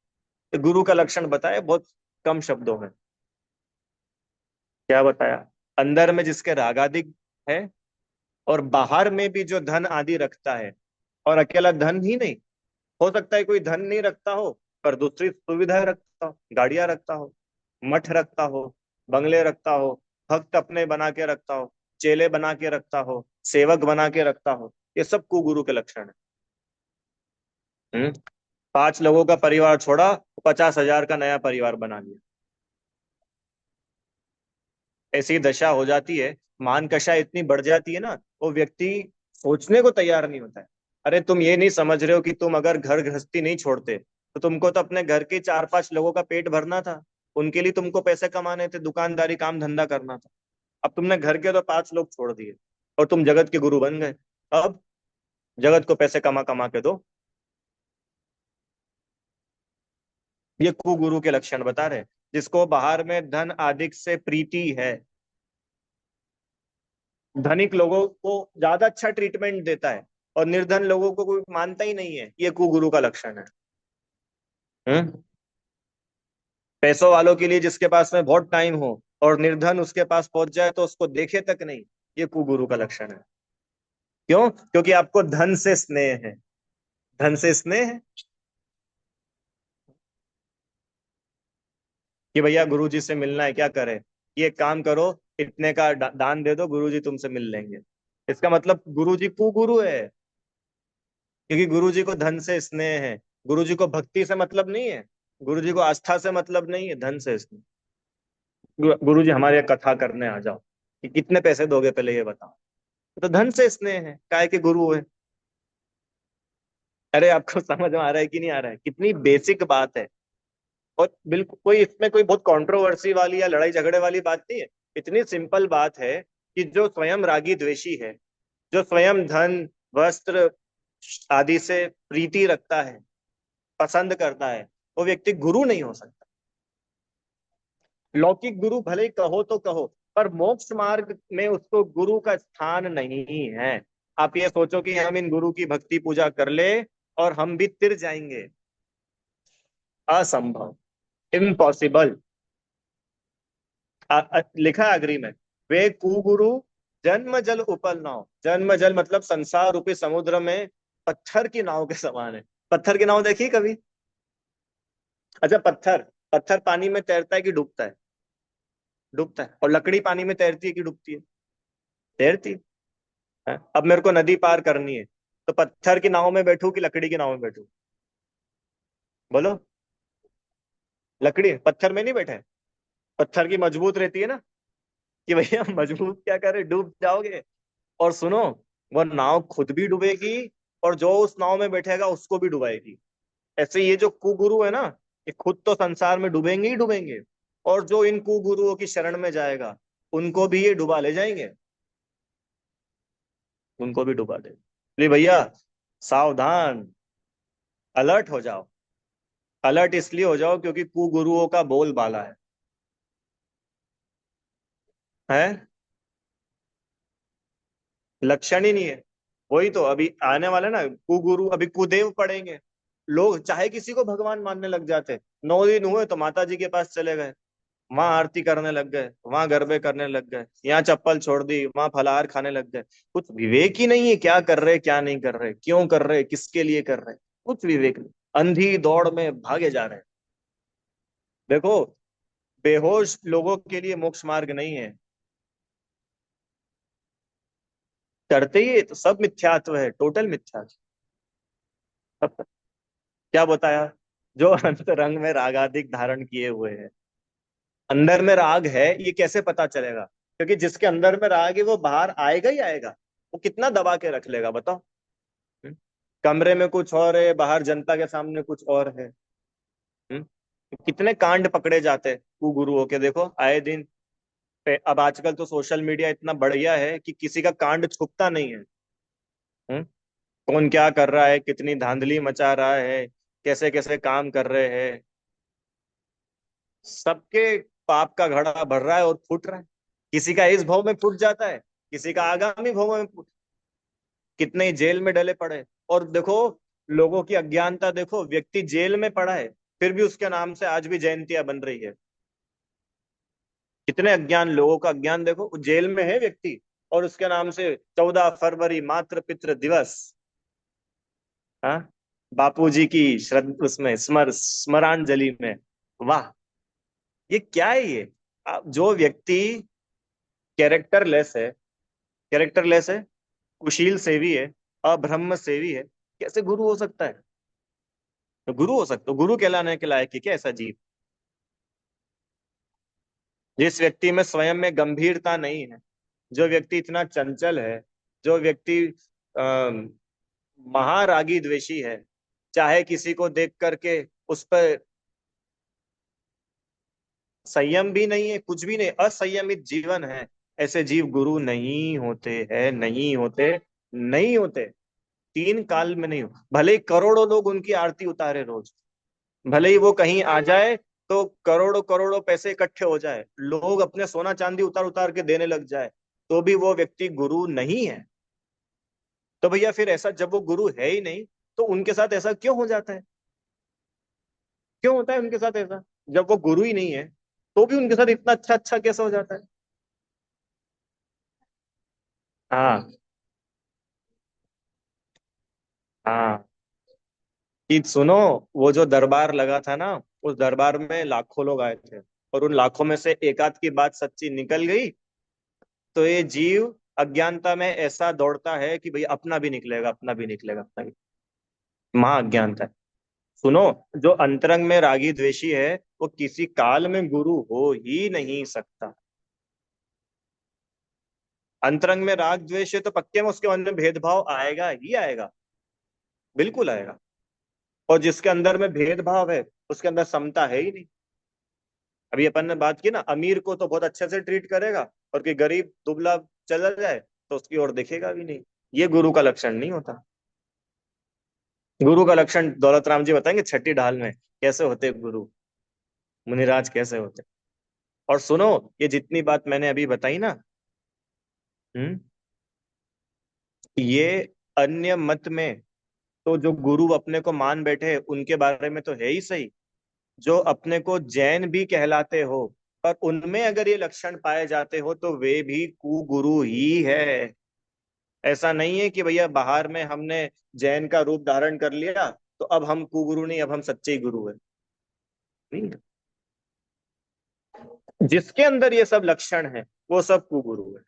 तो गुरु का लक्षण बताए बहुत कम शब्दों में। क्या बताया? अंदर में जिसके रागादिक है, और बाहर में भी जो धन आदि रखता है। और अकेला धन ही नहीं, हो सकता है कोई धन नहीं रखता हो पर दूसरी सुविधाएं रखता हो, गाड़ियां रखता हो, मठ रखता हो, बंगले रखता हो, भक्त अपने बना के रखता हो, चेले बना के रखता हो, सेवक बना के रखता हो। ये सब कुगुरु के लक्षण है। 5 लोगों का परिवार छोड़ा, 50,000 का नया परिवार बना लिया। ऐसी दशा हो जाती है, मान कषा इतनी बढ़ जाती है ना, वो व्यक्ति सोचने को तैयार नहीं होता है। अरे तुम ये नहीं समझ रहे हो कि तुम अगर घर गृहस्थी नहीं छोड़ते तो तुमको तो अपने घर के 4-5 लोगों का पेट भरना था। उनके लिए तुमको पैसे कमाने थे, दुकानदारी काम धंधा करना था। अब तुमने घर के तो 5 लोग छोड़ दिए और तुम जगत के गुरु बन गए। अब जगत को पैसे कमा कमा के दो। ये कुगुरु के लक्षण बता रहे। जिसको बाहर में धन आदि से प्रीति है, धनिक लोगों को ज्यादा अच्छा ट्रीटमेंट देता है और निर्धन लोगों को कोई मानता ही नहीं है, ये कुगुरु का लक्षण है। हम्म। पैसों वालों के लिए जिसके पास में बहुत टाइम हो और निर्धन उसके पास पहुंच जाए तो उसको देखे तक नहीं, ये कुगुरु का लक्षण है। क्यों? क्योंकि आपको धन से स्नेह है। धन से स्नेह है कि भैया गुरुजी से मिलना है, क्या करे, ये काम करो, इतने का दान दे दो, गुरुजी तुमसे मिल लेंगे। इसका मतलब गुरुजी कुगुरु है, क्योंकि गुरुजी को धन से स्नेह है। गुरुजी को भक्ति से मतलब नहीं है, गुरुजी को आस्था से मतलब नहीं है, धन से स्नेह। गुरुजी हमारे यहाँ कथा करने आ जाओ, कि कितने पैसे दोगे पहले ये बताओ। तो धन से स्नेह है, काय के गुरु है। अरे आपको समझ में आ रहा है कि नहीं आ रहा है? कितनी बेसिक बात है। और बिल्कुल कोई इसमें कोई बहुत कंट्रोवर्सी वाली या लड़ाई झगड़े वाली बात नहीं है। इतनी सिंपल बात है कि जो स्वयं रागी द्वेषी है, जो स्वयं धन, वस्त्र आदि से प्रीति रखता है, पसंद करता है, वो व्यक्ति गुरु नहीं हो सकता। लौकिक गुरु भले ही कहो तो कहो, पर मोक्ष मार्ग में उसको गुरु का स्थान नहीं है। आप ये सोचो कि हम इन गुरु की भक्ति पूजा कर ले और हम भी तिर जाएंगे, असंभव, इम्पॉसिबल। लिखा है अग्री में, वे कुगुरु जन्म जल उपल नाव। जन्म जल मतलब संसार रूपी समुद्र में पत्थर की नाव के समान है। पत्थर की नाव देखी कभी? अच्छा, पत्थर, पत्थर पानी में तैरता है कि डूबता है? डूबता है। और लकड़ी पानी में तैरती है कि डूबती है? तैरती है। अब मेरे को नदी पार करनी है, तो पत्थर की नाव में बैठू कि लकड़ी की नाव में बैठू? बोलो। लकड़ी, पत्थर में नहीं बैठे। पत्थर की मजबूत रहती है ना, कि भैया मजबूत क्या करे, डूब जाओगे। और सुनो, वो नाव खुद भी डूबेगी और जो उस नाव में बैठेगा उसको भी डुबाएगी। ऐसे ये जो कुगुरु है ना, ये खुद तो संसार में डूबेंगे ही डूबेंगे, और जो इन कुगुरुओं की शरण में जाएगा उनको भी ये डुबा ले जाएंगे, उनको भी डुबा देंगे। इसलिए भैया सावधान, अलर्ट हो जाओ। अलर्ट इसलिए हो जाओ क्योंकि कुगुरुओं का बोलबाला है लक्षण ही नहीं है। वही तो अभी आने वाला ना, कुगुरु अभी कुदेव पढ़ेंगे। लोग चाहे किसी को भगवान मानने लग जाते। 9 दिन हुए तो माता जी के पास चले गए, वहां आरती करने लग गए, वहां गरबे करने लग गए, यहाँ चप्पल छोड़ दी, वहां फलाहार खाने लग गए। कुछ विवेक ही नहीं है, क्या कर रहे क्या नहीं कर रहे, क्यों कर रहे, किसके लिए कर रहे, कुछ विवेक नहीं। अंधी दौड़ में भागे जा रहे हैं। देखो, बेहोश लोगों के लिए मोक्ष मार्ग नहीं है। करते ही तो सब मिथ्यात्व है, टोटल मिथ्यात्व। क्या बताया? जो अंतरंग में रागादिक धारण किए हुए हैं। अंदर में राग है ये कैसे पता चलेगा? क्योंकि जिसके अंदर में राग है वो बाहर आएगा ही आएगा। वो कितना दबा के रख लेगा बताओ। हम्म? कमरे में कुछ और है, बाहर जनता के सामने कुछ और है। हम्म? कितने कांड पकड़े जाते हैं कुगुरुओं के, देखो आए दिन। अब आजकल तो सोशल मीडिया इतना बढ़ गया है कि किसी का कांड छुपता नहीं है। हम्म? कौन क्या कर रहा है, कितनी धांधली मचा रहा है, कैसे कैसे काम कर रहे हैं, सबके पाप का घड़ा भर रहा है और फूट रहा है। किसी का इस भाव में फूट जाता है, किसी का आगामी भाव में कितने ही जेल में डले पड़े। और देखो, लोगों की अज्ञानता देखो, व्यक्ति जेल में पड़ा है फिर भी उसके नाम से आज भी जयंतियां बन रही है। कितने अज्ञान लोगों का अज्ञान देखो, वो जेल में है व्यक्ति और उसके नाम से 14 फरवरी मातृ पितृ दिवस। हाँ, बापूजी की श्रद्धा उसमें स्मरांजलि में। वाह, ये क्या है ये? जो व्यक्ति कैरेक्टरलेस है, कैरेक्टरलेस है, कुशील सेवी है, अब्रह्म सेवी है, कैसे गुरु हो सकता है? तो गुरु हो सकता, गुरु कहलाने के लायक है क्या ऐसा जीव? जिस व्यक्ति में स्वयं में गंभीरता नहीं है, जो व्यक्ति इतना चंचल है, जो व्यक्ति महारागी द्वेषी है, चाहे किसी को देख करके उस पर संयम भी नहीं है, कुछ भी नहीं, असंयमित जीवन है, ऐसे जीव गुरु नहीं होते हैं, नहीं होते, नहीं होते। तीन काल में नहीं हो, भले ही करोड़ों लोग उनकी आरती उतारे रोज, भले ही वो कहीं आ जाए तो करोड़ों करोड़ों पैसे इकट्ठे हो जाए, लोग अपने सोना चांदी उतार उतार के देने लग जाए, तो भी वो व्यक्ति गुरु नहीं है। तो भैया फिर ऐसा, जब वो गुरु है ही नहीं, तो उनके साथ ऐसा क्यों हो जाता है? क्यों होता है उनके साथ ऐसा? जब वो गुरु ही नहीं है तो भी उनके साथ इतना अच्छा अच्छा कैसे हो जाता है? हाँ, हाँ। कि सुनो, वो जो दरबार लगा था ना, उस दरबार में लाखों लोग आए थे, और उन लाखों में से एक आध की बात सच्ची निकल गई, तो ये जीव अज्ञानता में ऐसा दौड़ता है कि भाई अपना भी निकलेगा, अपना भी निकलेगा, अपना भी। महा अज्ञानता है। सुनो, जो अंतरंग में रागी द्वेषी है, वो किसी काल में गुरु हो ही नहीं सकता। अंतरंग में राग द्वेष है तो पक्के में उसके मन में भेदभाव आएगा ही आएगा, बिल्कुल आएगा। और जिसके अंदर में भेदभाव है, उसके अंदर समता है ही नहीं। अभी अपन ने बात की ना, अमीर को तो बहुत अच्छे से ट्रीट करेगा, और कि गरीब दुबला चला जाए तो उसकी ओर देखेगा भी नहीं। ये गुरु का लक्षण नहीं होता। गुरु का लक्षण दौलत राम जी बताएंगे छठी ढाल में, कैसे होते गुरु, मुनिराज कैसे होते। और सुनो, ये जितनी बात मैंने अभी बताई ना, हम्म, ये अन्य मत में तो जो गुरु अपने को मान बैठे हैं, उनके बारे में तो है ही सही। जो अपने को जैन भी कहलाते हो, पर उनमें अगर ये लक्षण पाए जाते हो तो वे भी कुगुरु ही है। ऐसा नहीं है कि भैया बाहर में हमने जैन का रूप धारण कर लिया तो अब हम कुगुरु नहीं, अब हम सच्चे ही गुरु है। नहीं है। जिसके अंदर ये सब लक्षण है वो सब कुगुरु है।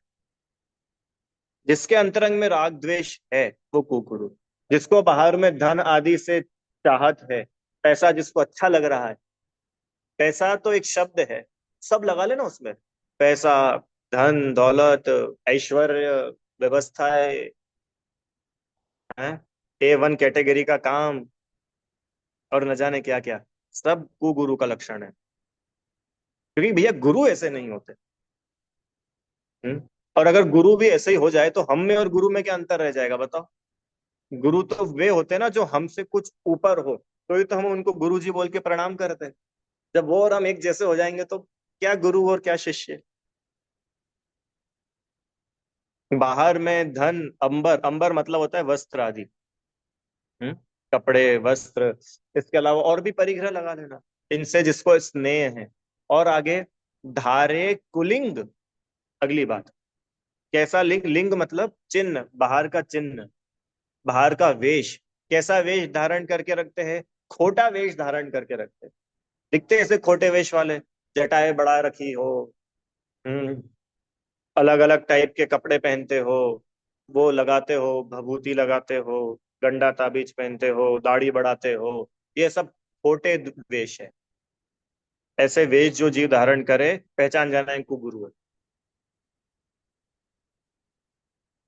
जिसके अंतरंग में राग द्वेष है वो कुगुरु। जिसको बाहर में धन आदि से चाहत है, पैसा जिसको अच्छा लग रहा है, पैसा तो एक शब्द है, सब लगा लेना उसमें। पैसा, धन दौलत, ऐश्वर्य, व्यवस्थाएं, हैं, A1 कैटेगरी का काम, और न जाने क्या क्या, सब कुगुरु का लक्षण है। क्योंकि भैया गुरु ऐसे नहीं होते। हम्म? और अगर गुरु भी ऐसे ही हो जाए तो हम में और गुरु में क्या अंतर रह जाएगा बताओ? गुरु तो वे होते हैं ना जो हमसे कुछ ऊपर हो, तो ही तो हम उनको गुरु जी बोल के प्रणाम करते हैं। जब वो और हम एक जैसे हो जाएंगे तो क्या गुरु और क्या शिष्य? बाहर में धन, अंबर, अंबर मतलब होता है वस्त्र आदि। हम्म? कपड़े, वस्त्र, इसके अलावा और भी परिग्रह लगा लेना, इनसे जिसको स्नेह है। और आगे, धारे कुलिंग, अगली बात, कैसा लिंग, लिंग मतलब चिन्ह, बाहर का चिन्ह, बाहर का वेश। कैसा वेश धारण करके रखते हैं? खोटा वेश धारण करके रखते हैं। दिखते ऐसे खोटे वेश वाले, जटाएं बढ़ा रखी हो, हम्म, अलग अलग टाइप के कपड़े पहनते हो, वो लगाते हो, भभूति लगाते हो, गंडा ताबीज पहनते हो, दाढ़ी बढ़ाते हो, ये सब खोटे वेश है। ऐसे वेश जो जीव धारण करे, पहचान जाना इनको गुरु है।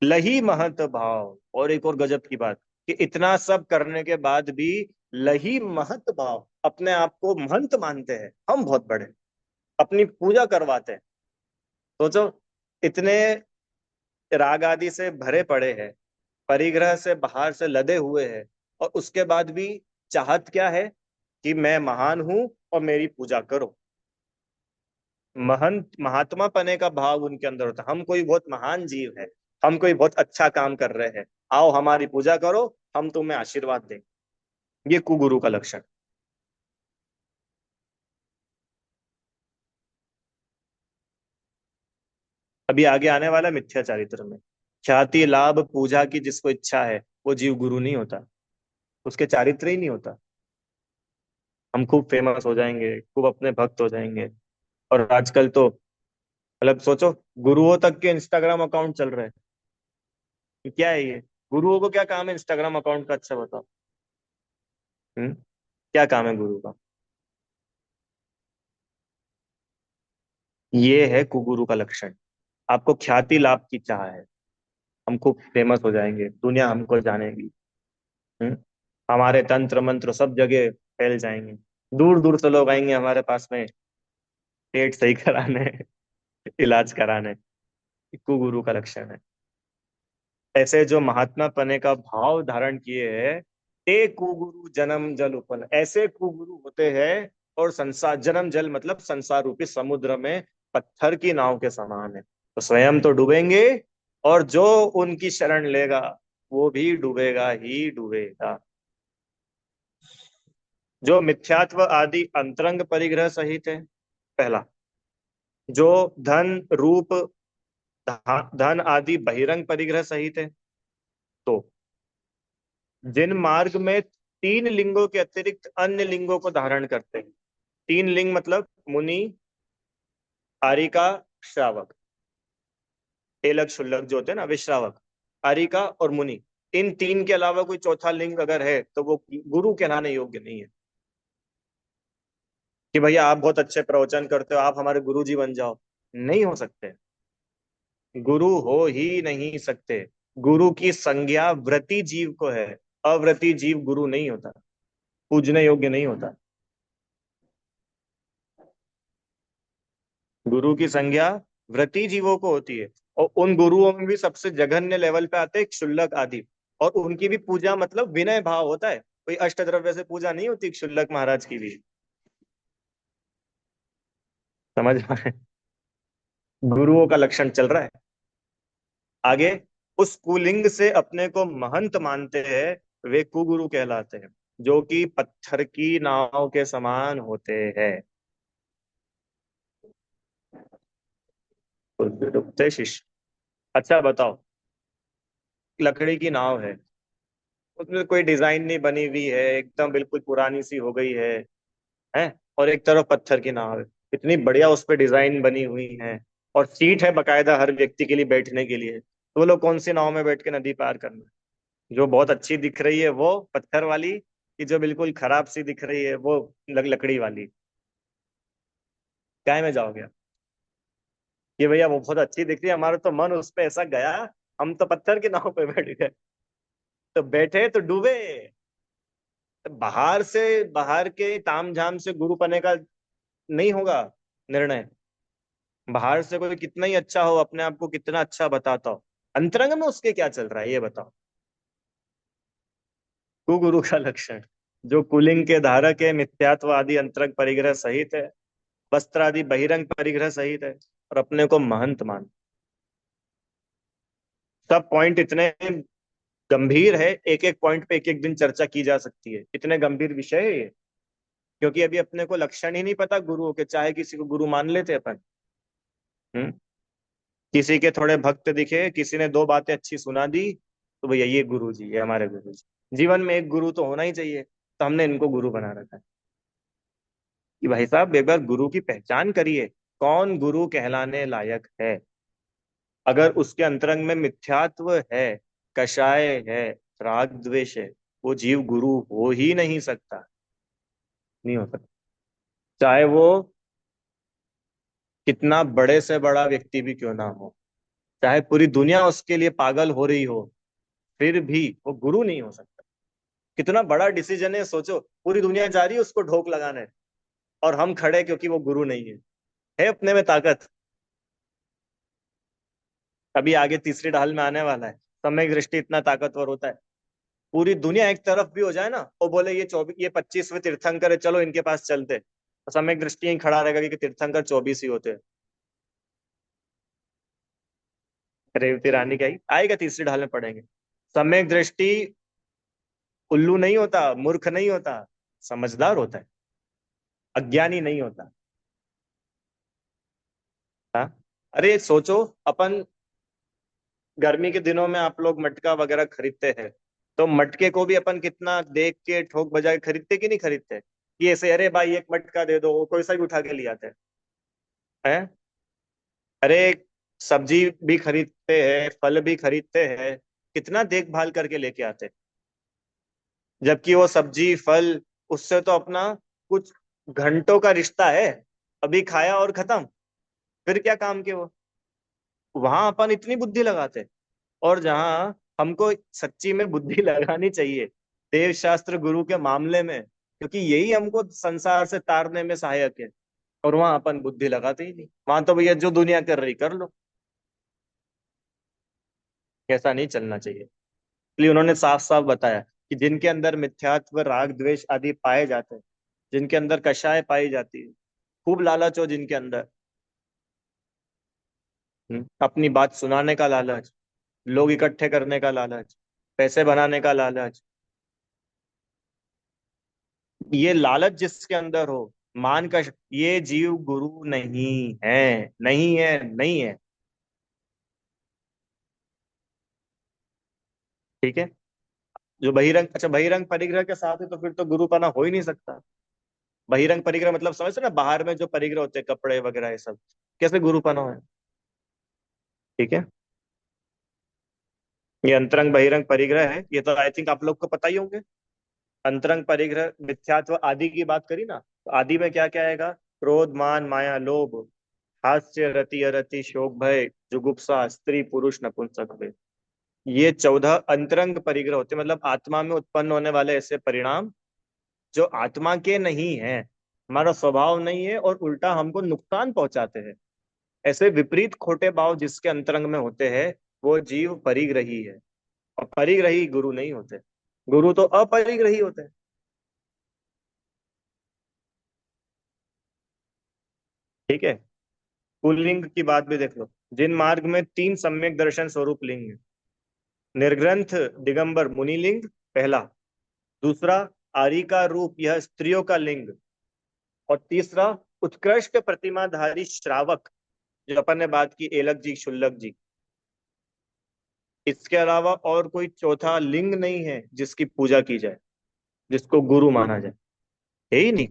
लही महत भाव, और एक और गजब की बात, कि इतना सब करने के बाद भी लही महत भाव, अपने आप को महंत मानते हैं, हम बहुत बड़े, अपनी पूजा करवाते हैं। सोचो, इतने राग आदि से भरे पड़े हैं, परिग्रह से बाहर से लदे हुए हैं, और उसके बाद भी चाहत क्या है कि मैं महान हूं और मेरी पूजा करो। महंत महात्मा पने का भाव उनके अंदर होता है, हम कोई बहुत महान जीव है, हम कोई बहुत अच्छा काम कर रहे हैं, आओ हमारी पूजा करो, हम तुम्हें आशीर्वाद देंगे। ये कुगुरु का लक्षण। अभी आगे आने वाला है मिथ्या चारित्र में। ख्याति लाभ पूजा की जिसको इच्छा है वो जीव गुरु नहीं होता, उसके चारित्र ही नहीं होता। हम खूब फेमस हो जाएंगे, खूब अपने भक्त हो जाएंगे। और आजकल तो मतलब सोचो, गुरुओं तक के इंस्टाग्राम अकाउंट चल रहे हैं, क्या है ये? गुरुओं को क्या काम है इंस्टाग्राम अकाउंट का, अच्छा बताओ। हम्म। क्या काम है गुरु का? ये है कुगुरु का लक्षण। आपको ख्याति लाभ की चाह है, हम खूब फेमस हो जाएंगे, दुनिया हमको जानेगी। हम्म। हमारे तंत्र मंत्र सब जगह फैल जाएंगे, दूर दूर से लोग आएंगे हमारे पास में पेट सही कराने, इलाज कराने। कुगुरु का लक्षण है। ऐसे जो महात्मा पने का भाव धारण किए हैं, ते कुगुरु जन्म जल उपन, ऐसे कुगुरु होते हैं। और संसार, जन्म जल मतलब संसार रूपी समुद्र में पत्थर की नाव के समान है, तो स्वयं तो डूबेंगे, और जो उनकी शरण लेगा वो भी डूबेगा ही डूबेगा। जो मिथ्यात्व आदि अंतरंग परिग्रह सहित है, पहला। जो धन रूप धन आदि बहिरंग परिग्रह सहित है, तो जिन मार्ग में तीन लिंगों के अतिरिक्त अन्य लिंगों को धारण करते हैं। तीन लिंग मतलब मुनि, आरिका, श्रावक। टेलक शुल्लक जो होते हैं ना, विश्रावक, आरिका और मुनि। इन तीन के अलावा कोई चौथा लिंग अगर है तो वो गुरु कहलाने योग्य नहीं है। कि भैया आप बहुत अच्छे प्रवचन करते हो, आप हमारे गुरु जी बन जाओ, नहीं हो सकते। गुरु हो ही नहीं सकते। गुरु की संज्ञा व्रती जीव को है, अव्रती जीव गुरु नहीं होता, पूजने योग्य नहीं होता। गुरु की संज्ञा व्रती जीवों को होती है, और उन गुरुओं में भी सबसे जघन्य लेवल पे आते हैं क्षुल्लक आदि। और उनकी भी पूजा मतलब विनय भाव होता है, कोई अष्टद्रव्य से पूजा नहीं होती क्षुल्लक महाराज की भी। समझ में आए? गुरुओं का लक्षण चल रहा है आगे। उस कुलिंग से अपने को महंत मानते हैं, वे कुगुरु कहलाते हैं, जो कि पत्थर की नाव के समान होते हैं। डूबते शिष्य। अच्छा बताओ, लकड़ी की नाव है, उसमें कोई डिजाइन नहीं बनी हुई है, एकदम बिल्कुल पुरानी सी हो गई है। और एक तरफ पत्थर की नाव है, इतनी बढ़िया उस पर डिजाइन बनी हुई है, और सीट है बकायदा हर व्यक्ति के लिए बैठने के लिए, तो वो लोग कौन सी नाव में बैठ के नदी पार करना है? जो बहुत अच्छी दिख रही है वो पत्थर वाली, कि जो बिल्कुल खराब सी दिख रही है वो लकड़ी वाली? क्या में जाओगे आप? कि भैया वो बहुत अच्छी दिख रही है, हमारा तो मन उस पे ऐसा गया, हम तो पत्थर की नाव पे बैठ गए, तो बैठे तो डूबे। बाहर से, बाहर के ताम झाम से गुरु बने का नहीं होगा निर्णय। बाहर से कोई कितना ही अच्छा हो, अपने आप को कितना अच्छा बताता हो, अंतरंग में उसके क्या चल रहा है ये बताओ। कुगुरु का लक्षण। जो कुलिंग के धारक है, मिथ्यात्व आदि अंतरंग परिग्रह सहित है, वस्त्र आदि बहिरंग परिग्रह सहित है, और अपने को महंत मान। सब पॉइंट इतने गंभीर है, एक एक पॉइंट पे एक एक दिन चर्चा की जा सकती है, इतने गंभीर विषय है ये। क्योंकि अभी अपने को लक्षण ही नहीं पता गुरुओं के, चाहे किसी को गुरु मान लेते अपन। हम्म। किसी के थोड़े भक्त दिखे, किसी ने दो बातें अच्छी सुना दी, तो भैया ये गुरु जी, ये हमारे गुरु जी। जीवन में एक गुरु तो होना ही चाहिए, तो हमने इनको गुरु बना रखा है। कि भाई साहब एक बार गुरु की पहचान करिए, कौन गुरु कहलाने लायक है। अगर उसके अंतरंग में मिथ्यात्व है, कषाय है, राग द्वेष है, वो जीव गुरु हो ही नहीं सकता, नहीं हो सकता। चाहे वो कितना बड़े से बड़ा व्यक्ति भी क्यों ना हो, चाहे पूरी दुनिया उसके लिए पागल हो रही हो, फिर भी वो गुरु नहीं हो सकता। कितना बड़ा डिसीजन है, सोचो, पूरी दुनिया जा रही है उसको ढोक लगाने, और हम खड़े क्योंकि वो गुरु नहीं है अपने में ताकत। अभी आगे तीसरी ढाल में आने वाला है, सम्यक दृष्टि इतना ताकतवर होता है। पूरी दुनिया एक तरफ भी हो जाए ना, और बोले ये 24, ये 25वें तीर्थंकर है, चलो इनके पास चलते, तो सम्यक दृष्टि यहीं खड़ा रहेगा कि तीर्थंकर 24 ही होते हैं। रेवती रानी का ही आएगा, तीसरी ढाल में पढ़ेंगे। सम्यक दृष्टि उल्लू नहीं होता, मूर्ख नहीं होता, समझदार होता है, अज्ञानी नहीं होता। हाँ। अरे सोचो, अपन गर्मी के दिनों में आप लोग मटका वगैरह खरीदते हैं, तो मटके को भी अपन कितना देख के ठोक बजा के खरीदते कि नहीं खरीदते, कि ऐसे अरे भाई एक मटका दे दो, वो कोई सा भी उठा के ले आते हैं। अरे सब्जी भी खरीदते हैं, फल भी खरीदते हैं, कितना देखभाल करके लेके आते हैं। जबकि वो सब्जी फल, उससे तो अपना कुछ घंटों का रिश्ता है, अभी खाया और खत्म, फिर क्या काम के वो। वहां अपन इतनी बुद्धि लगाते हैं। और जहां हमको सच्ची में बुद्धि लगानी चाहिए देव शास्त्र गुरु के मामले में, क्योंकि यही हमको संसार से तारने में सहायक है, और वहां अपन बुद्धि लगाते ही नहीं, वहां तो भैया जो दुनिया कर रही कर लो। ऐसा नहीं चलना चाहिए। इसलिए उन्होंने साफ साफ बताया कि जिनके अंदर मिथ्यात्व राग द्वेष आदि पाए जाते हैं, जिनके अंदर कषाय पाई जाती है, खूब लालच हो जिनके अंदर, अपनी बात सुनाने का लालच, लोग इकट्ठे करने का लालच, पैसे बनाने का लालच, ये लालच जिसके अंदर हो, मान का ये जीव गुरु नहीं है, नहीं है, नहीं है। ठीक है। जो बहिरंग, अच्छा बहिरंग परिग्रह के साथ है तो फिर तो गुरुपना हो ही नहीं सकता। बहिरंग परिग्रह मतलब समझते ना, बाहर में जो परिग्रह होते हैं कपड़े वगैरह ये सब, कैसे गुरुपना है। ठीक है। ये अंतरंग बहिरंग परिग्रह है, ये तो आई थिंक आप लोग को पता ही होंगे। अंतरंग परिग्रह मिथ्यात्व आदि की बात करी ना, तो आदि में क्या क्या आएगा? क्रोध मान माया लोभ, हास्य रति अरति शोक भय जुगुप्सा स्त्री पुरुष नपुंसक वे। ये 14 अंतरंग परिग्रह होते हैं, मतलब आत्मा में उत्पन्न होने वाले ऐसे परिणाम जो आत्मा के नहीं है, हमारा स्वभाव नहीं है, और उल्टा हमको नुकसान पहुंचाते हैं। ऐसे विपरीत खोटे भाव जिसके अंतरंग में होते हैं, वो जीव परिग्रही है। और परिग्रही गुरु नहीं होते, गुरु तो अपरिग्रही होते हैं। ठीक है। पुल्लिंग की बात भी देख लो। जिन मार्ग में 3 सम्यक दर्शन स्वरूप लिंग है। निर्ग्रंथ दिगंबर मुनिलिंग पहला, दूसरा आरी का रूप यह स्त्रियों का लिंग, और तीसरा उत्कृष्ट प्रतिमाधारी श्रावक, जो अपन ने बात की एलक जी शुल्लक जी। इसके अलावा और कोई चौथा लिंग नहीं है जिसकी पूजा की जाए, जिसको गुरु माना जाए, है ही नहीं।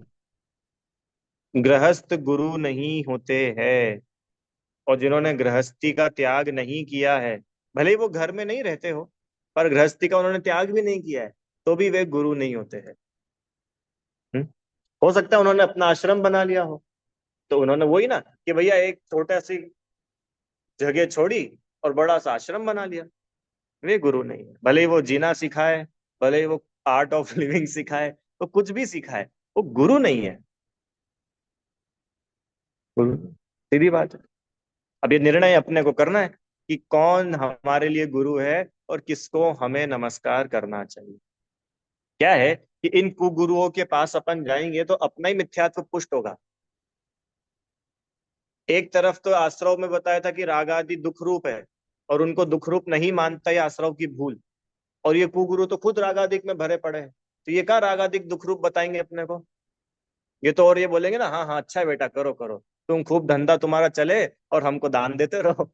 गृहस्थ गुरु नहीं होते हैं, और जिन्होंने गृहस्थी का त्याग नहीं किया है, भले ही वो घर में नहीं रहते हो, पर गृहस्थी का उन्होंने त्याग भी नहीं किया है, तो भी वे गुरु नहीं होते हैं। हम्म? हो सकता है उन्होंने अपना आश्रम बना लिया हो, तो उन्होंने वही ना, कि भैया एक छोटा सी जगह छोड़ी और बड़ा सा आश्रम बना लिया, वे गुरु नहीं है। भले ही वो जीना सिखाए, भले ही वो आर्ट ऑफ लिविंग सिखाए, वो कुछ भी सिखाए, वो गुरु नहीं है। गुरु, सीधी बात है। अब ये निर्णय अपने को करना है कि कौन हमारे लिए गुरु है और किसको हमें नमस्कार करना चाहिए। क्या है कि इन कुगुरुओं के पास अपन जाएंगे तो अपना ही मिथ्यात्व पुष्ट होगा। एक तरफ तो आश्रव में बताया था कि राग आदि दुख रूप है, और उनको दुख रूप नहीं मानता, ये आश्रव की भूल। और ये कुगुरु तो खुद रागादिक में भरे पड़े हैं, तो ये कहाँ रागादिक दुख रूप बताएंगे अपने को। ये तो और ये बोलेंगे ना, हाँ हाँ अच्छा है बेटा, करो करो, तुम खूब धंधा तुम्हारा चले और हमको दान देते रहो।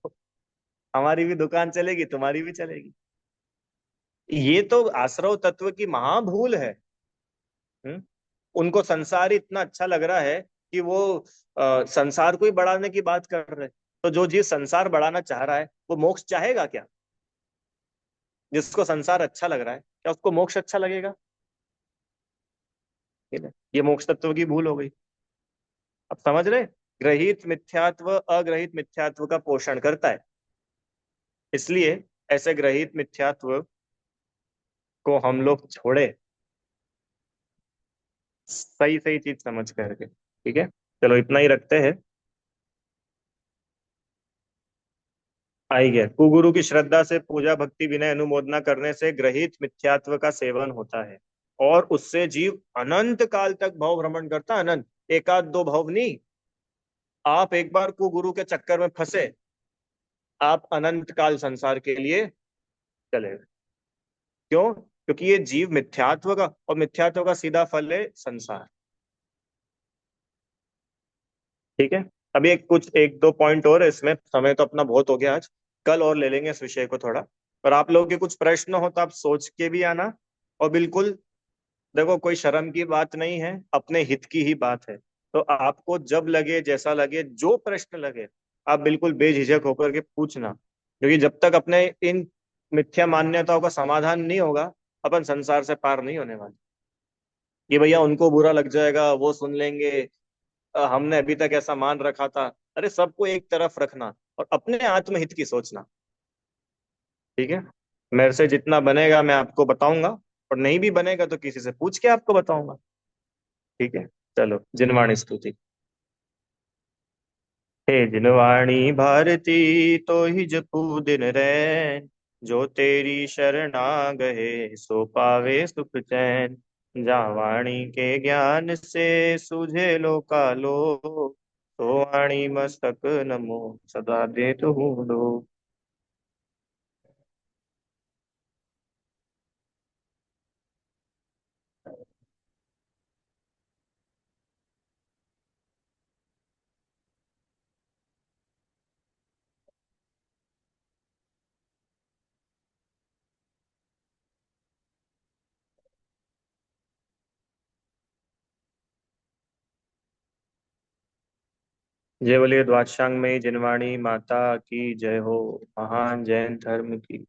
हमारी भी दुकान चलेगी, तुम्हारी भी चलेगी। ये तो आश्रव तत्व की महाभूल है। हम्म? उनको संसार ही इतना अच्छा लग रहा है कि वो संसार को ही बढ़ाने की बात कर रहे हैं। तो जो जीव संसार बढ़ाना चाह रहा है, वो मोक्ष चाहेगा क्या? जिसको संसार अच्छा लग रहा है, क्या उसको मोक्ष अच्छा लगेगा? ठीक है? ये मोक्ष तत्व की भूल हो गई। अब समझ रहे? ग्रहित मिथ्यात्व अग्रहित मिथ्यात्व का पोषण करता है। इसलिए ऐसे ग्रहित मिथ्यात्व को हम लोग छोड़े, सही सही चीज समझ करके। ठीक है। चलो इतना ही रखते हैं। आई गया, कुगुरु की श्रद्धा से पूजा भक्ति विनय अनुमोदना करने से ग्रहित मिथ्यात्व का सेवन होता है, और उससे जीव अनंत काल तक भव भ्रमण करता है, अनंत, एकाध दो भव नहीं। आप एक बार कुगुरु के चक्कर में फंसे, आप अनंत काल संसार के लिए चले गए। क्यों? क्योंकि ये जीव मिथ्यात्व का, और मिथ्यात्व का सीधा फल है संसार। ठीक है। अभी एक कुछ एक दो पॉइंट और है इसमें, समय तो अपना बहुत हो गया आज, कल और ले लेंगे इस विषय को थोड़ा। और आप लोगों के कुछ प्रश्न हो तो आप सोच के भी आना। और बिल्कुल, देखो कोई शर्म की बात नहीं है, अपने हित की ही बात है। तो आपको जब लगे, जैसा लगे, जो प्रश्न लगे, आप बिल्कुल बेझिझक होकर के पूछना, क्योंकि जब तक अपने इन मिथ्या मान्यताओं का समाधान नहीं होगा, अपन संसार से पार नहीं होने वाले। कि भैया उनको बुरा लग जाएगा, वो सुन लेंगे, हमने अभी तक ऐसा मान रखा था। अरे सबको एक तरफ रखना और अपने आत्महित की सोचना। ठीक है। मेरे से जितना बनेगा मैं आपको बताऊंगा, और नहीं भी बनेगा तो किसी से पूछ के आपको बताऊंगा। ठीक है। चलो, जिनवाणी स्तुति। हे जिनवाणी भारती, तो ही जपू दिन रैन, जो तेरी शरणा गए सो पावे सुख चैन। जा वाणी के ज्ञान से सूझे लोकालो, तो वाणी मस्तक नमो सदा देत हूँ लो। जय बोलिए द्वादशांग में जिनवाणी माता की जय हो। महान जैन धर्म की।